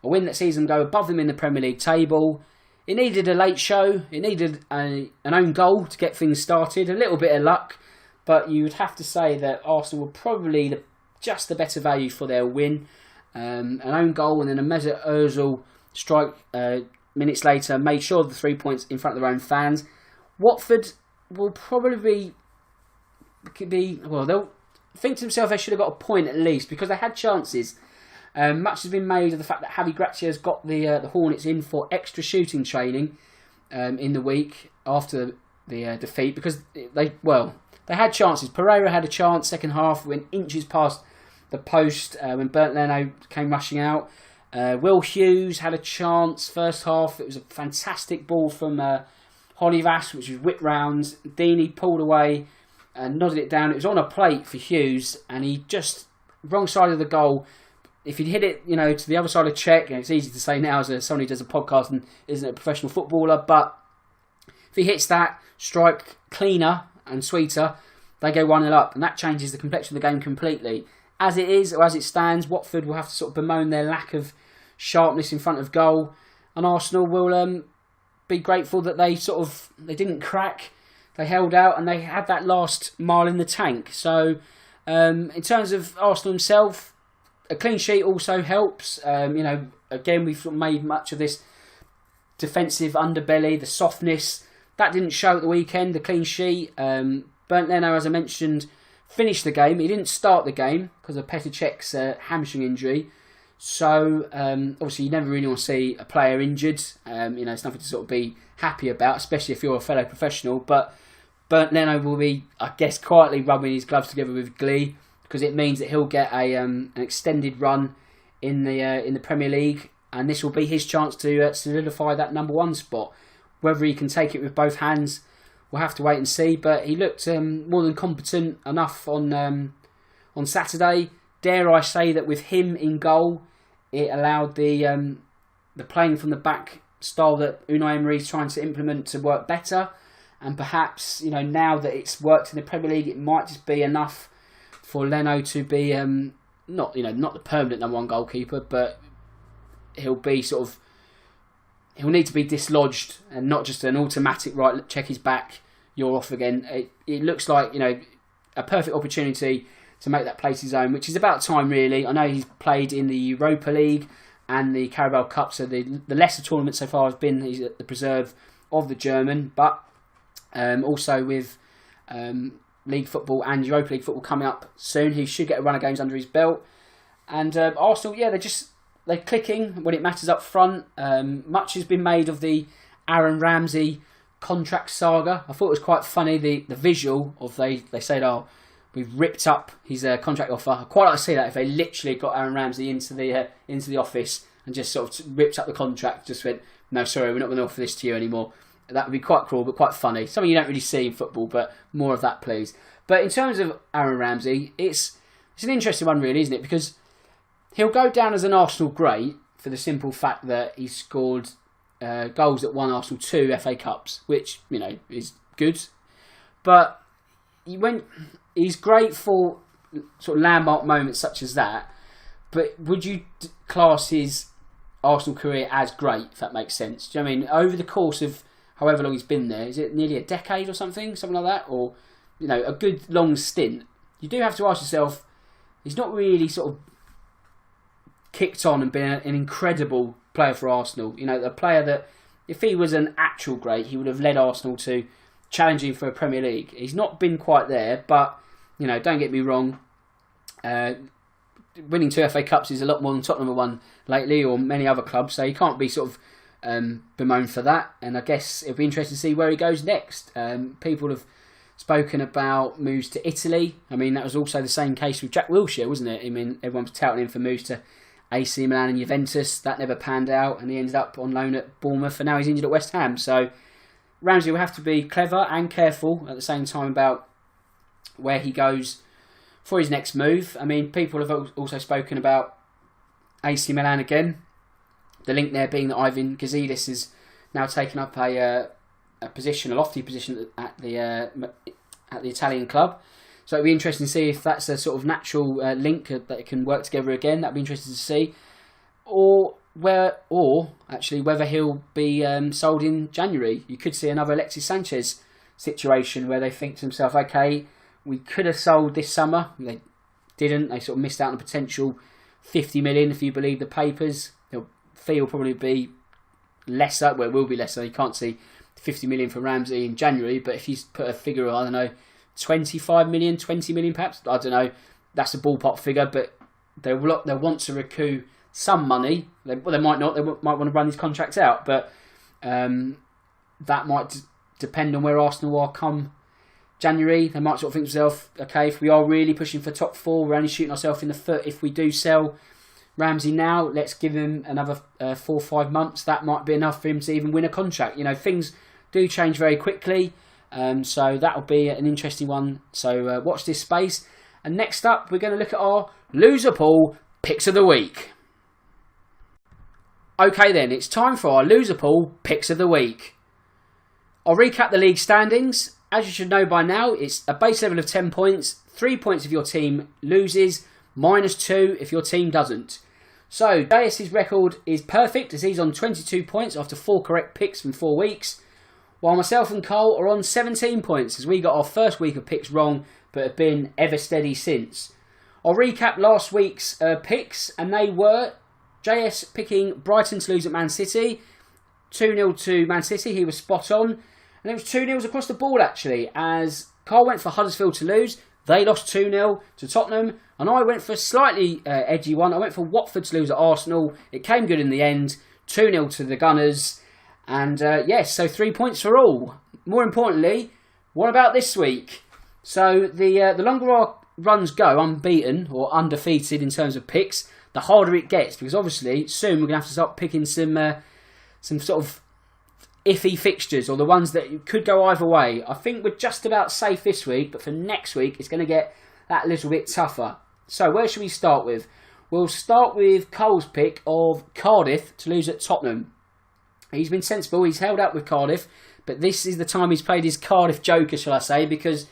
A win that sees them go above them in the Premier League table. It needed a late show. It needed an own goal to get things started. A little bit of luck, but you would have to say that Arsenal were probably just the better value for their win. An own goal and then a Mesut Ozil strike minutes later made sure of the 3 points in front of their own fans. Watford will probably they'll think to themselves they should have got a point at least, because they had chances. Much has been made of the fact that Javi Gracia's got the Hornets in for extra shooting training in the week after the defeat, because they had chances. Pereira had a chance second half, went inches past the post when Bernd Leno came rushing out. Will Hughes had a chance first half. It was a fantastic ball from Hollyvass, which was whipped round. Deeney pulled away and nodded it down. It was on a plate for Hughes, and he just wrong side of the goal. If he'd hit it, to the other side of Czech, it's easy to say now as someone who does a podcast and isn't a professional footballer, but if he hits that strike cleaner and sweeter, they go 1-0 up, and that changes the complexion of the game completely. As it is, or as it stands, Watford will have to sort of bemoan their lack of sharpness in front of goal, and Arsenal will be grateful that they didn't crack, they held out, and they had that last mile in the tank. So, in terms of Arsenal themselves, a clean sheet also helps. Again, we've made much of this defensive underbelly, the softness. That didn't show at the weekend, the clean sheet. Bernd Leno, as I mentioned, finished the game. He didn't start the game because of Petr Cech's hamstring injury. So, obviously, you never really want to see a player injured. It's nothing to sort of be happy about, especially if you're a fellow professional. But Bernd Leno will be, I guess, quietly rubbing his gloves together with glee, because it means that he'll get an extended run in the Premier League, and this will be his chance to solidify that number one spot. Whether he can take it with both hands, we'll have to wait and see. But he looked more than competent enough on Saturday. Dare I say that with him in goal, it allowed the playing from the back style that Unai Emery is trying to implement to work better. And perhaps now that it's worked in the Premier League, it might just be enough for Leno to be not the permanent number one goalkeeper, but he'll need to be dislodged and not just an automatic right, check his back, you're off again. It looks like a perfect opportunity to make that place his own, which is about time really. I know he's played in the Europa League and the Carabao Cup, so the lesser tournament so far has been he's at the preserve of the German, but also with League football and Europa League football coming up soon, he should get a run of games under his belt. And Arsenal, they're clicking when it matters up front. Much has been made of the Aaron Ramsey contract saga. I thought it was quite funny, the visual of they said, we've ripped up his contract offer. I quite like to see that if they literally got Aaron Ramsey into the office and just sort of ripped up the contract, just went, no, sorry, we're not going to offer this to you anymore. That would be quite cruel, but quite funny. Something you don't really see in football, but more of that, please. But in terms of Aaron Ramsey, it's an interesting one, really, isn't it? Because he'll go down as an Arsenal great for the simple fact that he scored goals that won Arsenal 2 FA Cups, which is good. But he's great for sort of landmark moments such as that. But would you class his Arsenal career as great, if that makes sense? Do you know what I mean? Over the course of however long he's been there, is it nearly a decade or something like that? Or, a good long stint. You do have to ask yourself, he's not really sort of kicked on and been an incredible player for Arsenal. A player that, if he was an actual great, he would have led Arsenal to challenging for a Premier League. He's not been quite there, but, don't get me wrong, winning 2 FA Cups is a lot more than Tottenham have won lately, or many other clubs, so he can't be sort of bemoaned for that. And I guess it'll be interesting to see where he goes next. People have spoken about moves to Italy. I mean, that was also the same case with Jack Wilshere, wasn't it? I mean, everyone was touting him for moves to AC Milan and Juventus. That never panned out, and he ended up on loan at Bournemouth, and now he's injured at West Ham. So Ramsey will have to be clever and careful at the same time about where he goes for his next move. I mean, people have also spoken about AC Milan again. The link there being that Ivan Gazidis has now taken up a lofty position at the Italian club. So it'll be interesting to see if that's a sort of natural link that can work together again. That'll be interesting to see, or actually whether he'll be sold in January. You could see another Alexis Sanchez situation where they think to themselves, okay, we could have sold this summer. They didn't. They sort of missed out on a potential 50 million if you believe the papers. The fee will probably be lesser. Well, it will be lesser. You can't see 50 million for Ramsey in January, but if you put a figure of, I don't know, 25 million, 20 million perhaps, I don't know, that's a ballpark figure, but they'll want to recoup some money. They might not. They might want to run these contracts out, but that might depend on where Arsenal are come January. They might sort of think to themselves, okay, if we are really pushing for top 4, we're only shooting ourselves in the foot if we do sell Ramsey now, let's give him another 4 or 5 months. That might be enough for him to even win a contract. Things do change very quickly. So that'll be an interesting one. So watch this space. And next up, we're going to look at our Loserpool Picks of the Week. Okay then, it's time for our Loserpool Picks of the Week. I'll recap the league standings. As you should know by now, it's a base level of 10 points, 3 points if your team loses, -2 if your team doesn't. So, JS's record is perfect as he's on 22 points after 4 correct picks from 4 weeks, while myself and Cole are on 17 points as we got our first week of picks wrong but have been ever steady since. I'll recap last week's picks, and they were JS picking Brighton to lose at Man City, 2-0 to Man City, he was spot on. And it was 2-0 across the board actually, as Carl went for Huddersfield to lose. They lost 2-0 to Tottenham. And I went for a slightly edgy one. I went for Watford to lose at Arsenal. It came good in the end. 2-0 to the Gunners. And yes, so 3 points for all. More importantly, what about this week? So the longer our runs go unbeaten or undefeated in terms of picks, the harder it gets. Because obviously soon we're going to have to start picking some sort of iffy fixtures, or the ones that could go either way. I think we're just about safe this week, but for next week it's going to get that little bit tougher. So where should we start with? We'll start with Cole's pick of Cardiff to lose at Tottenham. He's been sensible, he's held out with Cardiff, but this is the time he's played his Cardiff Joker, shall I say, because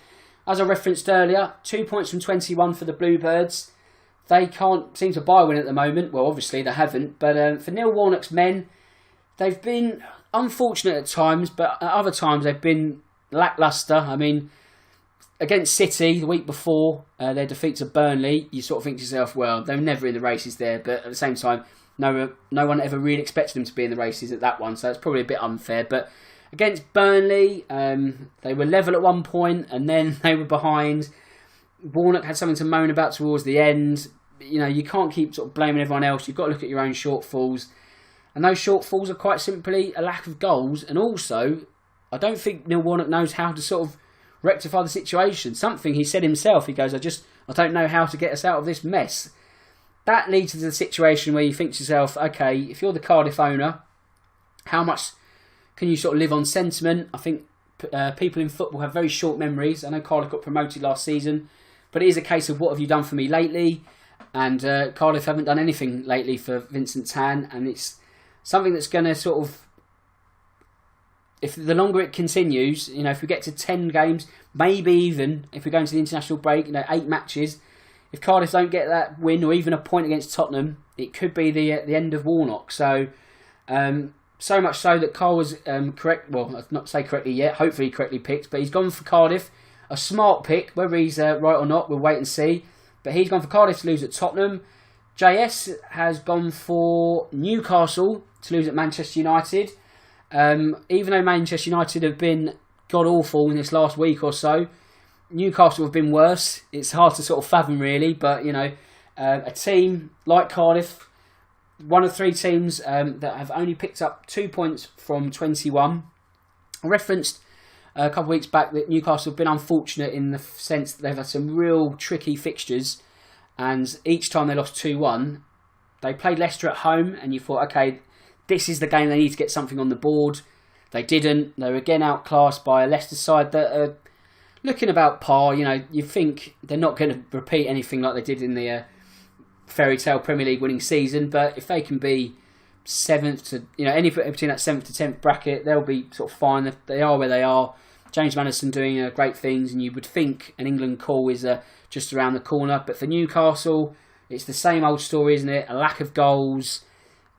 as I referenced earlier, 2 points from 21 for the Bluebirds. They can't seem to buy one at the moment. Well, obviously they haven't, but for Neil Warnock's men, they've been unfortunate at times, but at other times they've been lacklustre. I mean, against City the week before their defeat to Burnley, you sort of think to yourself, well, they're never in the races there, but at the same time, no one ever really expected them to be in the races at that one, so it's probably a bit unfair. But against Burnley, they were level at one point, and then they were behind. Warnock had something to moan about towards the end. You can't keep sort of blaming everyone else. You've got to look at your own shortfalls. And those shortfalls are quite simply a lack of goals. And also, I don't think Neil Warnock knows how to sort of rectify the situation. Something he said himself. He goes, I don't know how to get us out of this mess. That leads to the situation where you think to yourself, okay, if you're the Cardiff owner, how much can you sort of live on sentiment? I think people in football have very short memories. I know Cardiff got promoted last season, but it is a case of what have you done for me lately? And Cardiff haven't done anything lately for Vincent Tan, and it's something that's going to sort of, if the longer it continues, if we get to 10 games, maybe even if we go into the international break, 8 matches, if Cardiff don't get that win or even a point against Tottenham, it could be the end of Warnock. So, so much so that Carl was correct. Well, not say correctly yet. Hopefully, correctly picked. But he's gone for Cardiff. A smart pick. Whether he's right or not, we'll wait and see. But he's gone for Cardiff to lose at Tottenham. JS has gone for Newcastle to lose at Manchester United. Even though Manchester United have been god-awful in this last week or so, Newcastle have been worse. It's hard to sort of fathom really, but a team like Cardiff, one of 3 teams that have only picked up 2 points from 21. I referenced a couple of weeks back that Newcastle have been unfortunate in the sense that they've had some real tricky fixtures, and each time they lost 2-1, they played Leicester at home, and you thought, okay, this is the game they need to get something on the board. They didn't. They were again outclassed by a Leicester side that are looking about par. You think they're not going to repeat anything like they did in the fairy tale Premier League winning season, but if they can be 7th to, anything between that 7th to 10th bracket, they'll be sort of fine. They are where they are. James Maddison doing great things, and you would think an England call is just around the corner. But for Newcastle, it's the same old story, isn't it? A lack of goals.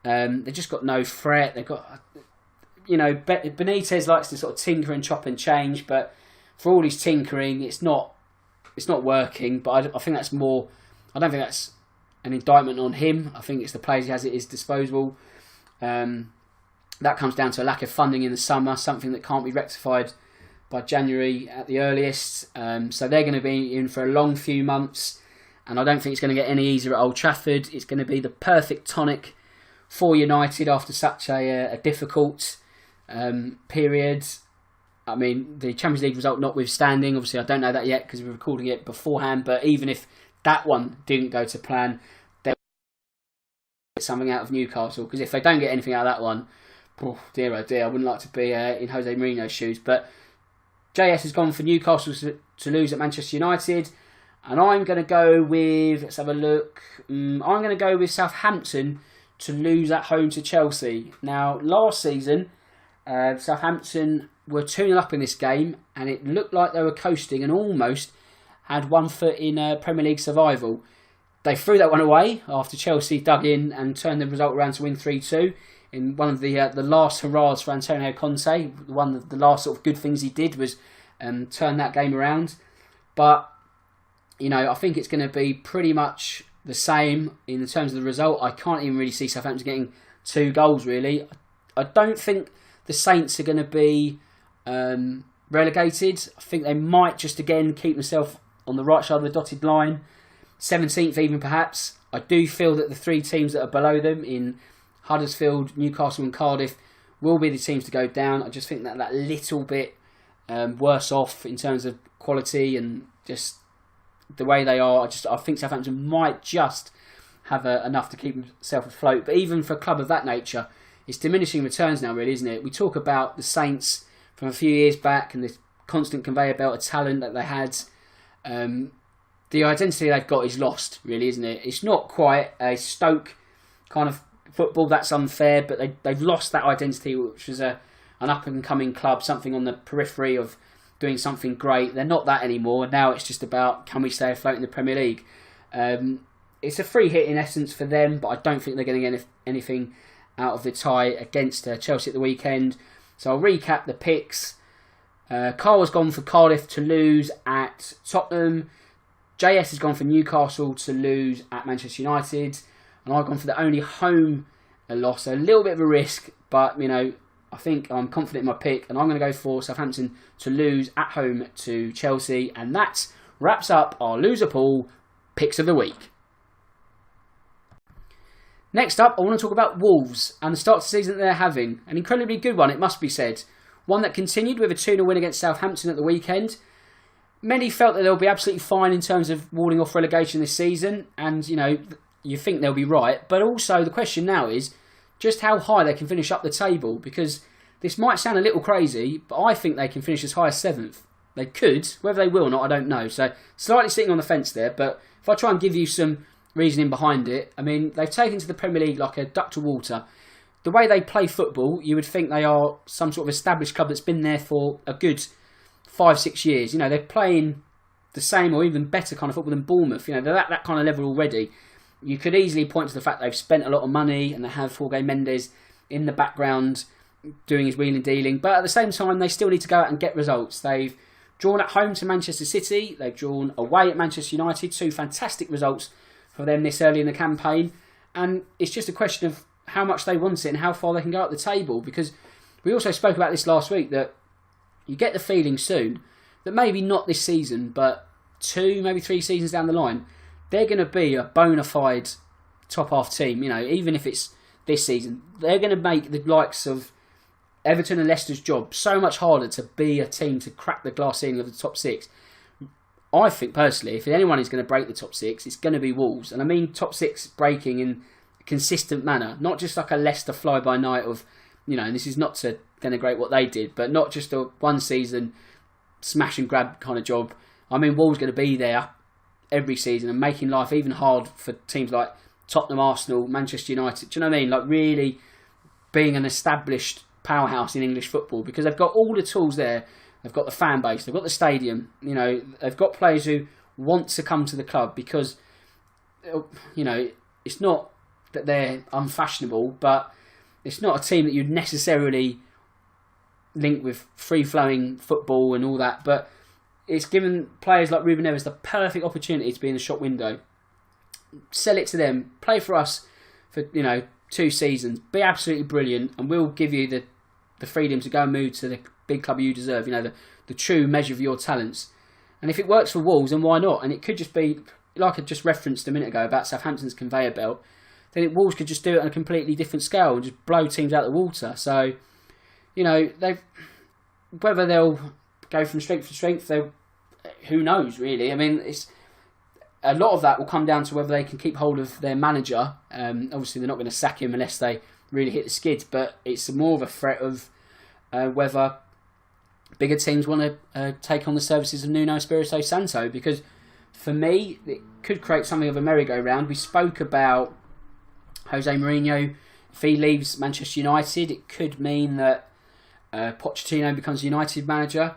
They've just got no threat. They've got, Benitez likes to sort of tinker and chop and change, but for all his tinkering, it's not working. But I think that's more. I don't think that's an indictment on him. I think it's the players he has at his disposal. That comes down to a lack of funding in the summer, something that can't be rectified by January at the earliest. So they're going to be in for a long few months, and I don't think it's going to get any easier at Old Trafford. It's going to be the perfect tonic for United after such a difficult period. I mean, the Champions League result notwithstanding, obviously I don't know that yet because we're recording it beforehand, but even if that one didn't go to plan, something out of Newcastle, because if they don't get anything out of that one, oh dear, I wouldn't like to be in Jose Mourinho's shoes. But JS has gone for Newcastle to lose at Manchester United, and I'm going to go with, let's have a look, I'm going to go with Southampton to lose at home to Chelsea. Now, last season, Southampton were 2-0 up in this game, and it looked like they were coasting and almost had one foot in Premier League survival. They threw that one away after Chelsea dug in and turned the result around to win 3-2 in one of the last hurrahs for Antonio Conte. One of the last sort of good things he did was turn that game around. But, you know, I think it's going to be pretty much the same in terms of the result. I can't even really see Southampton getting 2 goals, really. I don't think the Saints are going to be relegated. I think they might just again keep themselves on the right side of the dotted line. 17th even perhaps. I do feel that the 3 teams that are below them in Huddersfield, Newcastle and Cardiff will be the teams to go down. I just think that little bit worse off in terms of quality and just the way they are. I think Southampton might just have enough to keep themselves afloat. But even for a club of that nature, it's diminishing returns now, really, isn't it? We talk about the Saints from a few years back and this constant conveyor belt of talent that they had. The identity they've got is lost, really, isn't it? It's not quite a Stoke kind of football, that's unfair, but they've lost that identity, which was an up-and-coming club, something on the periphery of doing something great. They're not that anymore. Now it's just about, can we stay afloat in the Premier League? It's a free hit in essence for them, but I don't think they're going to get anything out of the tie against Chelsea at the weekend. So I'll recap the picks. Carl has gone for Cardiff to lose at Tottenham. JS has gone for Newcastle to lose at Manchester United. And I've gone for the only home loss. So a little bit of a risk, but, you know, I think I'm confident in my pick. And I'm going to go for Southampton to lose at home to Chelsea. And that wraps up our Loserpool picks of the week. Next up, I want to talk about Wolves and the start to the season that they're having. An incredibly good one, it must be said. One that continued with a 2-0 win against Southampton at the weekend. Many felt that they'll be absolutely fine in terms of warding off relegation this season. And, you know, you think they'll be right. But also the question now is just how high they can finish up the table. Because this might sound a little crazy, but I think they can finish as high as 7th. They could. Whether they will or not, I don't know. So slightly sitting on the fence there. But if I try and give you some reasoning behind it, I mean, they've taken to the Premier League like a duck to water. The way they play football, you would think they are some sort of established club that's been there for a good 5-6 years. You know, they're playing the same or even better kind of football than Bournemouth. You know, they're at that kind of level already. You could easily point to the fact they've spent a lot of money and they have Jorge Mendes in the background doing his wheeling and dealing. But at the same time, they still need to go out and get results. They've drawn at home to Manchester City. They've drawn away at Manchester United. 2 fantastic results for them this early in the campaign. And it's just a question of how much they want it and how far they can go up the table. Because we also spoke about this last week, that you get the feeling soon that maybe not this season, but 2, maybe 3 seasons down the line, they're going to be a bona fide top half team. You know, even if it's this season, they're going to make the likes of Everton and Leicester's job so much harder to be a team to crack the glass ceiling of the top 6. I think personally, if anyone is going to break the top 6, it's going to be Wolves. And I mean top 6 breaking in a consistent manner, not just like a Leicester fly-by-night of, you know, and this is not to denigrate what they did, but not just a one season smash and grab kind of job. I mean, Wolves going to be there every season and making life even hard for teams like Tottenham, Arsenal, Manchester United. Do you know what I mean? Like really being an established powerhouse in English football, because they've got all the tools there. They've got the fan base, they've got the stadium, you know, they've got players who want to come to the club because, you know, it's not that they're unfashionable, but it's not a team that you'd necessarily link with free-flowing football and all that, but it's given players like Ruben Neves the perfect opportunity to be in the shop window. Sell it to them, play for us for, you know, 2 seasons, be absolutely brilliant, and we'll give you the freedom to go and move to the big club you deserve, you know, the true measure of your talents. And if it works for Wolves, then why not? And it could just be, like I just referenced a minute ago about Southampton's conveyor belt, then Wolves could just do it on a completely different scale and just blow teams out of the water. So, you know, whether they'll go from strength to strength, who knows, really. I mean, it's a lot of that will come down to whether they can keep hold of their manager. Obviously, they're not going to sack him unless they really hit the skids, but it's more of a threat of whether bigger teams want to take on the services of Nuno Espirito Santo, because for me, it could create something of a merry-go-round. We spoke about Jose Mourinho. If he leaves Manchester United, it could mean that Pochettino becomes United manager.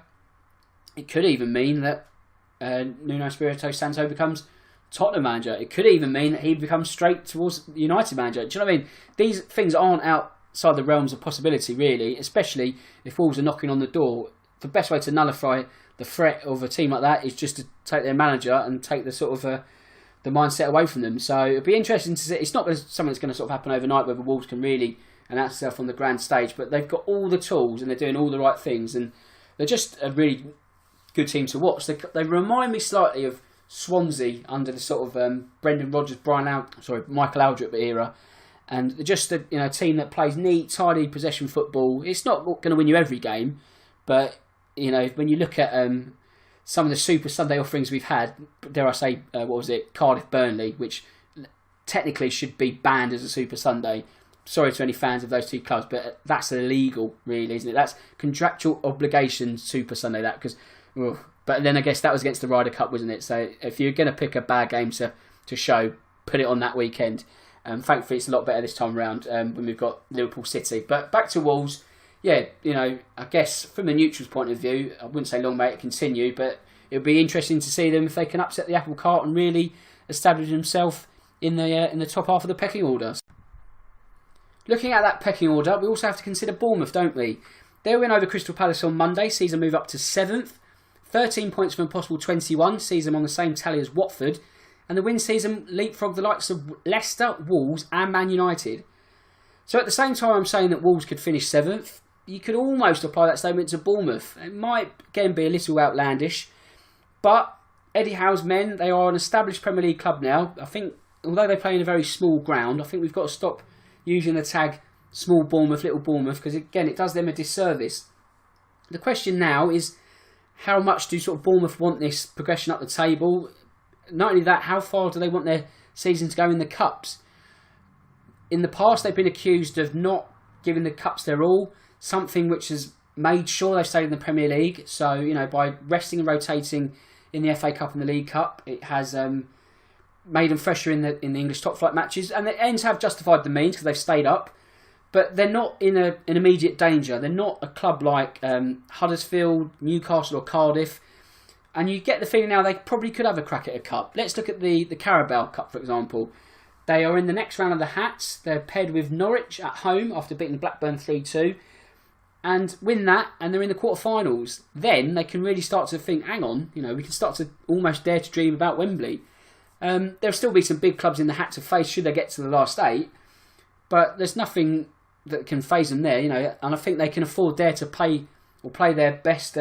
It could even mean that Nuno Espirito Santo becomes Tottenham manager. It could even mean that he becomes straight towards United manager. Do you know what I mean? These things aren't outside the realms of possibility, really, especially if Wolves are knocking on the door. The best way to nullify the threat of a team like that is just to take their manager and take the sort of the mindset away from them. So it'll be interesting to see. It's not something that's going to sort of happen overnight, whether Wolves can really announce themselves on the grand stage, but they've got all the tools and they're doing all the right things, and they're just a really good team to watch. They remind me slightly of Swansea under the sort of Brendan Rodgers, Michael Laudrup era, and they're just a team that plays neat, tidy possession football. It's not going to win you every game, but when you look at some of the Super Sunday offerings we've had, dare I say, Cardiff Burnley, which technically should be banned as a Super Sunday. Sorry to any fans of those two clubs, but that's illegal, really, isn't it? That's contractual obligation Super Sunday, that, because. But then I guess that was against the Ryder Cup, wasn't it? So if you're going to pick a bad game to show, put it on that weekend. Thankfully, it's a lot better this time round when we've got Liverpool City. But back to Wolves, I guess from a neutral's point of view, I wouldn't say long may it continue, but it would be interesting to see them if they can upset the apple cart and really establish themselves in the top half of the pecking order. Looking at that pecking order, we also have to consider Bournemouth, don't we? They win over Crystal Palace on Monday, sees them move up to 7th. 13 points from a possible 21, sees them on the same tally as Watford, and the win sees them leapfrog the likes of Leicester, Wolves and Man United. So at the same time I'm saying that Wolves could finish 7th, you could almost apply that statement to Bournemouth. It might again be a little outlandish, but Eddie Howe's men, they are an established Premier League club now. I think, although they play in a very small ground, I think we've got to stop using the tag small Bournemouth, little Bournemouth, because again it does them a disservice. The question now is, how much do sort of Bournemouth want this progression up the table? Not only that, how far do they want their season to go in the Cups? In the past, they've been accused of not giving the Cups their all, something which has made sure they've stayed in the Premier League. So, by resting and rotating in the FA Cup and the League Cup, it has made them fresher in the English top flight matches. And the ends have justified the means because they've stayed up. But they're not in an immediate danger. They're not a club like Huddersfield, Newcastle or Cardiff. And you get the feeling now they probably could have a crack at a cup. Let's look at the Carabao Cup, for example. They are in the next round of the Hats. They're paired with Norwich at home after beating Blackburn 3-2. And win that, and they're in the quarterfinals. Then they can really start to think, hang on, we can start to almost dare to dream about Wembley. There'll still be some big clubs in the hat to face should they get to the last 8. But there's nothing that can phase them there, and I think they can afford there to play their best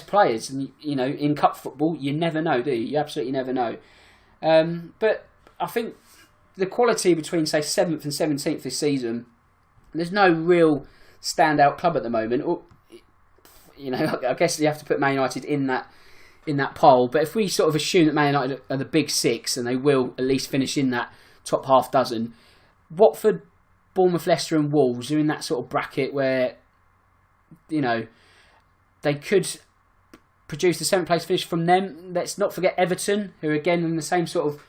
players. And in cup football, you never know, do you? You absolutely never know. But I think the quality between, say, 7th and 17th this season, there's no real standout club at the moment. I guess you have to put Man United in that poll. But if we sort of assume that Man United are the big 6, and they will at least finish in that top half dozen, Watford, Bournemouth, Leicester and Wolves are in that sort of bracket where, they could produce the 7th place finish from them. Let's not forget Everton, who are again in the same sort of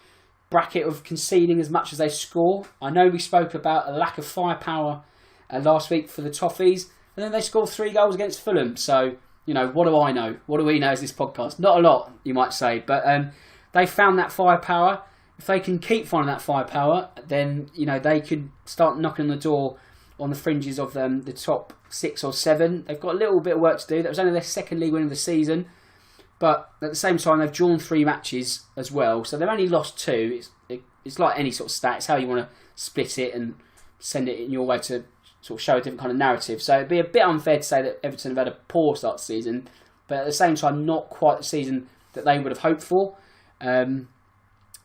bracket of conceding as much as they score. I know we spoke about a lack of firepower last week for the Toffees, and then they scored 3 goals against Fulham. So, what do I know? What do we know as this podcast? Not a lot, you might say, but they found that firepower. If they can keep finding that firepower, then they could start knocking on the door on the fringes of the top 6 or 7. They've got a little bit of work to do. That was only their second league win of the season, but at the same time they've drawn 3 matches as well. So they've only lost 2. It's like any sort of stat. It's how you want to split it and send it in your way to sort of show a different kind of narrative. So it'd be a bit unfair to say that Everton have had a poor start to the season, but at the same time not quite the season that they would have hoped for.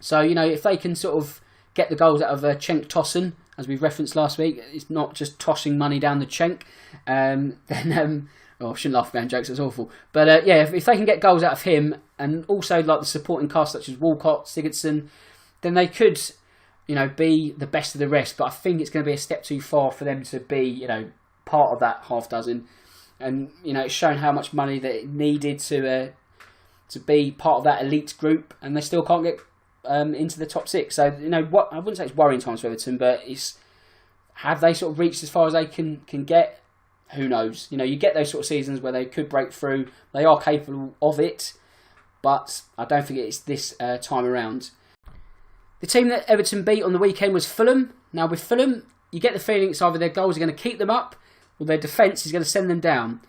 So, if they can sort of get the goals out of Cenk Tosun, as we've referenced last week, it's not just tossing money down the Cenk, then Oh, I shouldn't laugh about jokes, that's awful. But if they can get goals out of him, and also like the supporting cast such as Walcott, Sigurdsson, then they could, be the best of the rest. But I think it's going to be a step too far for them to be, part of that half dozen. And, it's shown how much money that it needed to be part of that elite group, and they still can't get into the top six. So, what I wouldn't say it's worrying times for Everton, but have they sort of reached as far as they can get? Who knows? You get those sort of seasons where they could break through. They are capable of it, but I don't think it's this time around. The team that Everton beat on the weekend was Fulham. Now, with Fulham, you get the feeling it's either their goals are going to keep them up or their defence is going to send them down.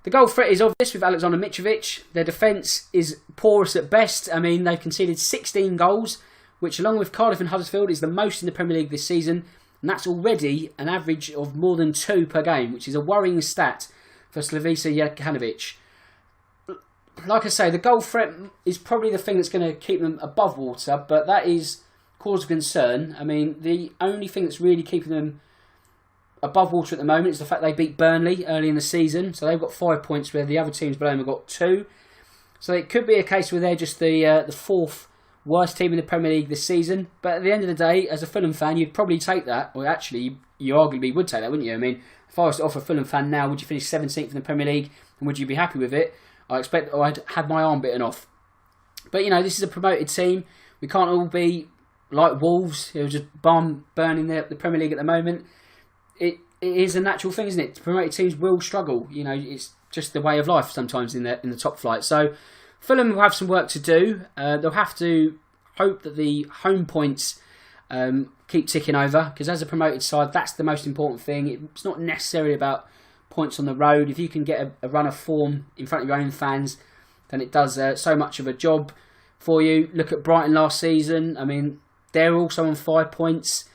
The goal threat is obvious with Alexander Mitrovic. Their defence is porous at best. I mean, they've conceded 16 goals, which along with Cardiff and Huddersfield is the most in the Premier League this season. And that's already an average of more than 2 per game, which is a worrying stat for Slavica Jokanovic. Like I say, the goal threat is probably the thing that's going to keep them above water, but that is cause of concern. I mean, the only thing that's really keeping them above water at the moment is the fact they beat Burnley early in the season. So they've got 5 points where the other teams below them have got 2. So it could be a case where they're just the fourth worst team in the Premier League this season. But at the end of the day, as a Fulham fan, you'd probably take that. Or actually, you arguably would take that, wouldn't you? I mean, if I was to offer a Fulham fan now, would you finish 17th in the Premier League? And would you be happy with it? I expect I'd have my arm bitten off. But, this is a promoted team. We can't all be like Wolves, who are just burning the Premier League at the moment. It is a natural thing, isn't it? Promoted teams will struggle. It's just the way of life sometimes in the top flight. So Fulham will have some work to do. They'll have to hope that the home points keep ticking over, because as a promoted side, that's the most important thing. It's not necessarily about points on the road. If you can get a run of form in front of your own fans, then it does so much of a job for you. Look at Brighton last season. I mean, they're also on 5 points.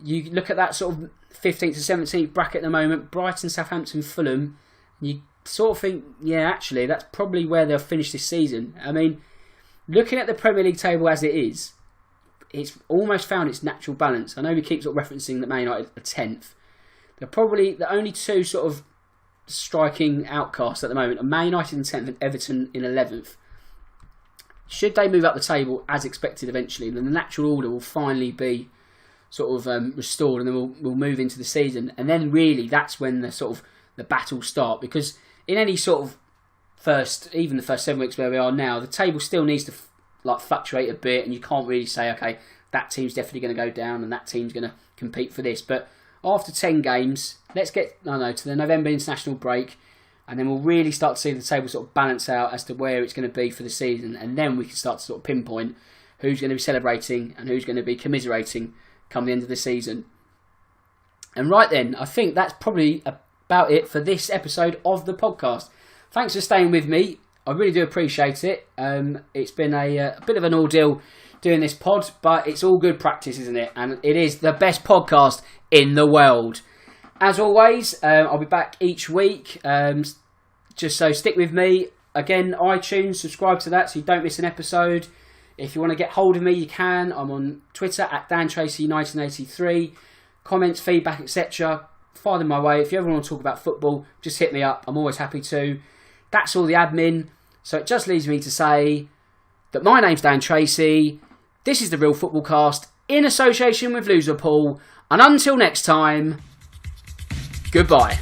You look at that sort of 15th to 17th bracket at the moment, Brighton, Southampton, Fulham, you sort of think, yeah, actually, that's probably where they'll finish this season. I mean, looking at the Premier League table as it is, it's almost found its natural balance. I know we keep sort of referencing that Man United are 10th. They're probably the only two sort of striking outcasts at the moment are Man United in 10th and Everton in 11th. Should they move up the table as expected eventually, then the natural order will finally be sort of restored, and then we'll move into the season, and then really that's when the battles start, because in any sort of even the first 7 weeks where we are now, the table still needs to fluctuate a bit, and you can't really say, okay, that team's definitely going to go down and that team's going to compete for this. But after 10 games, let's get to the November international break, and then we'll really start to see the table sort of balance out as to where it's going to be for the season, and then we can start to sort of pinpoint who's going to be celebrating and who's going to be commiserating come the end of the season. And right then, I think that's probably about it for this episode of the podcast. Thanks for staying with me. I really do appreciate it. It's been a bit of an ordeal doing this pod, but it's all good practice, isn't it? And it is the best podcast in the world. As always, I'll be back each week. Just so stick with me. Again, iTunes, subscribe to that so you don't miss an episode. If you want to get hold of me, you can. I'm on Twitter at DanTracy1983. Comments, feedback, etc. Fire them my way. If you ever want to talk about football, just hit me up. I'm always happy to. That's all the admin. So it just leaves me to say that my name's Dan Tracy. This is the Real Football Cast in association with Loserpool. And until next time, goodbye.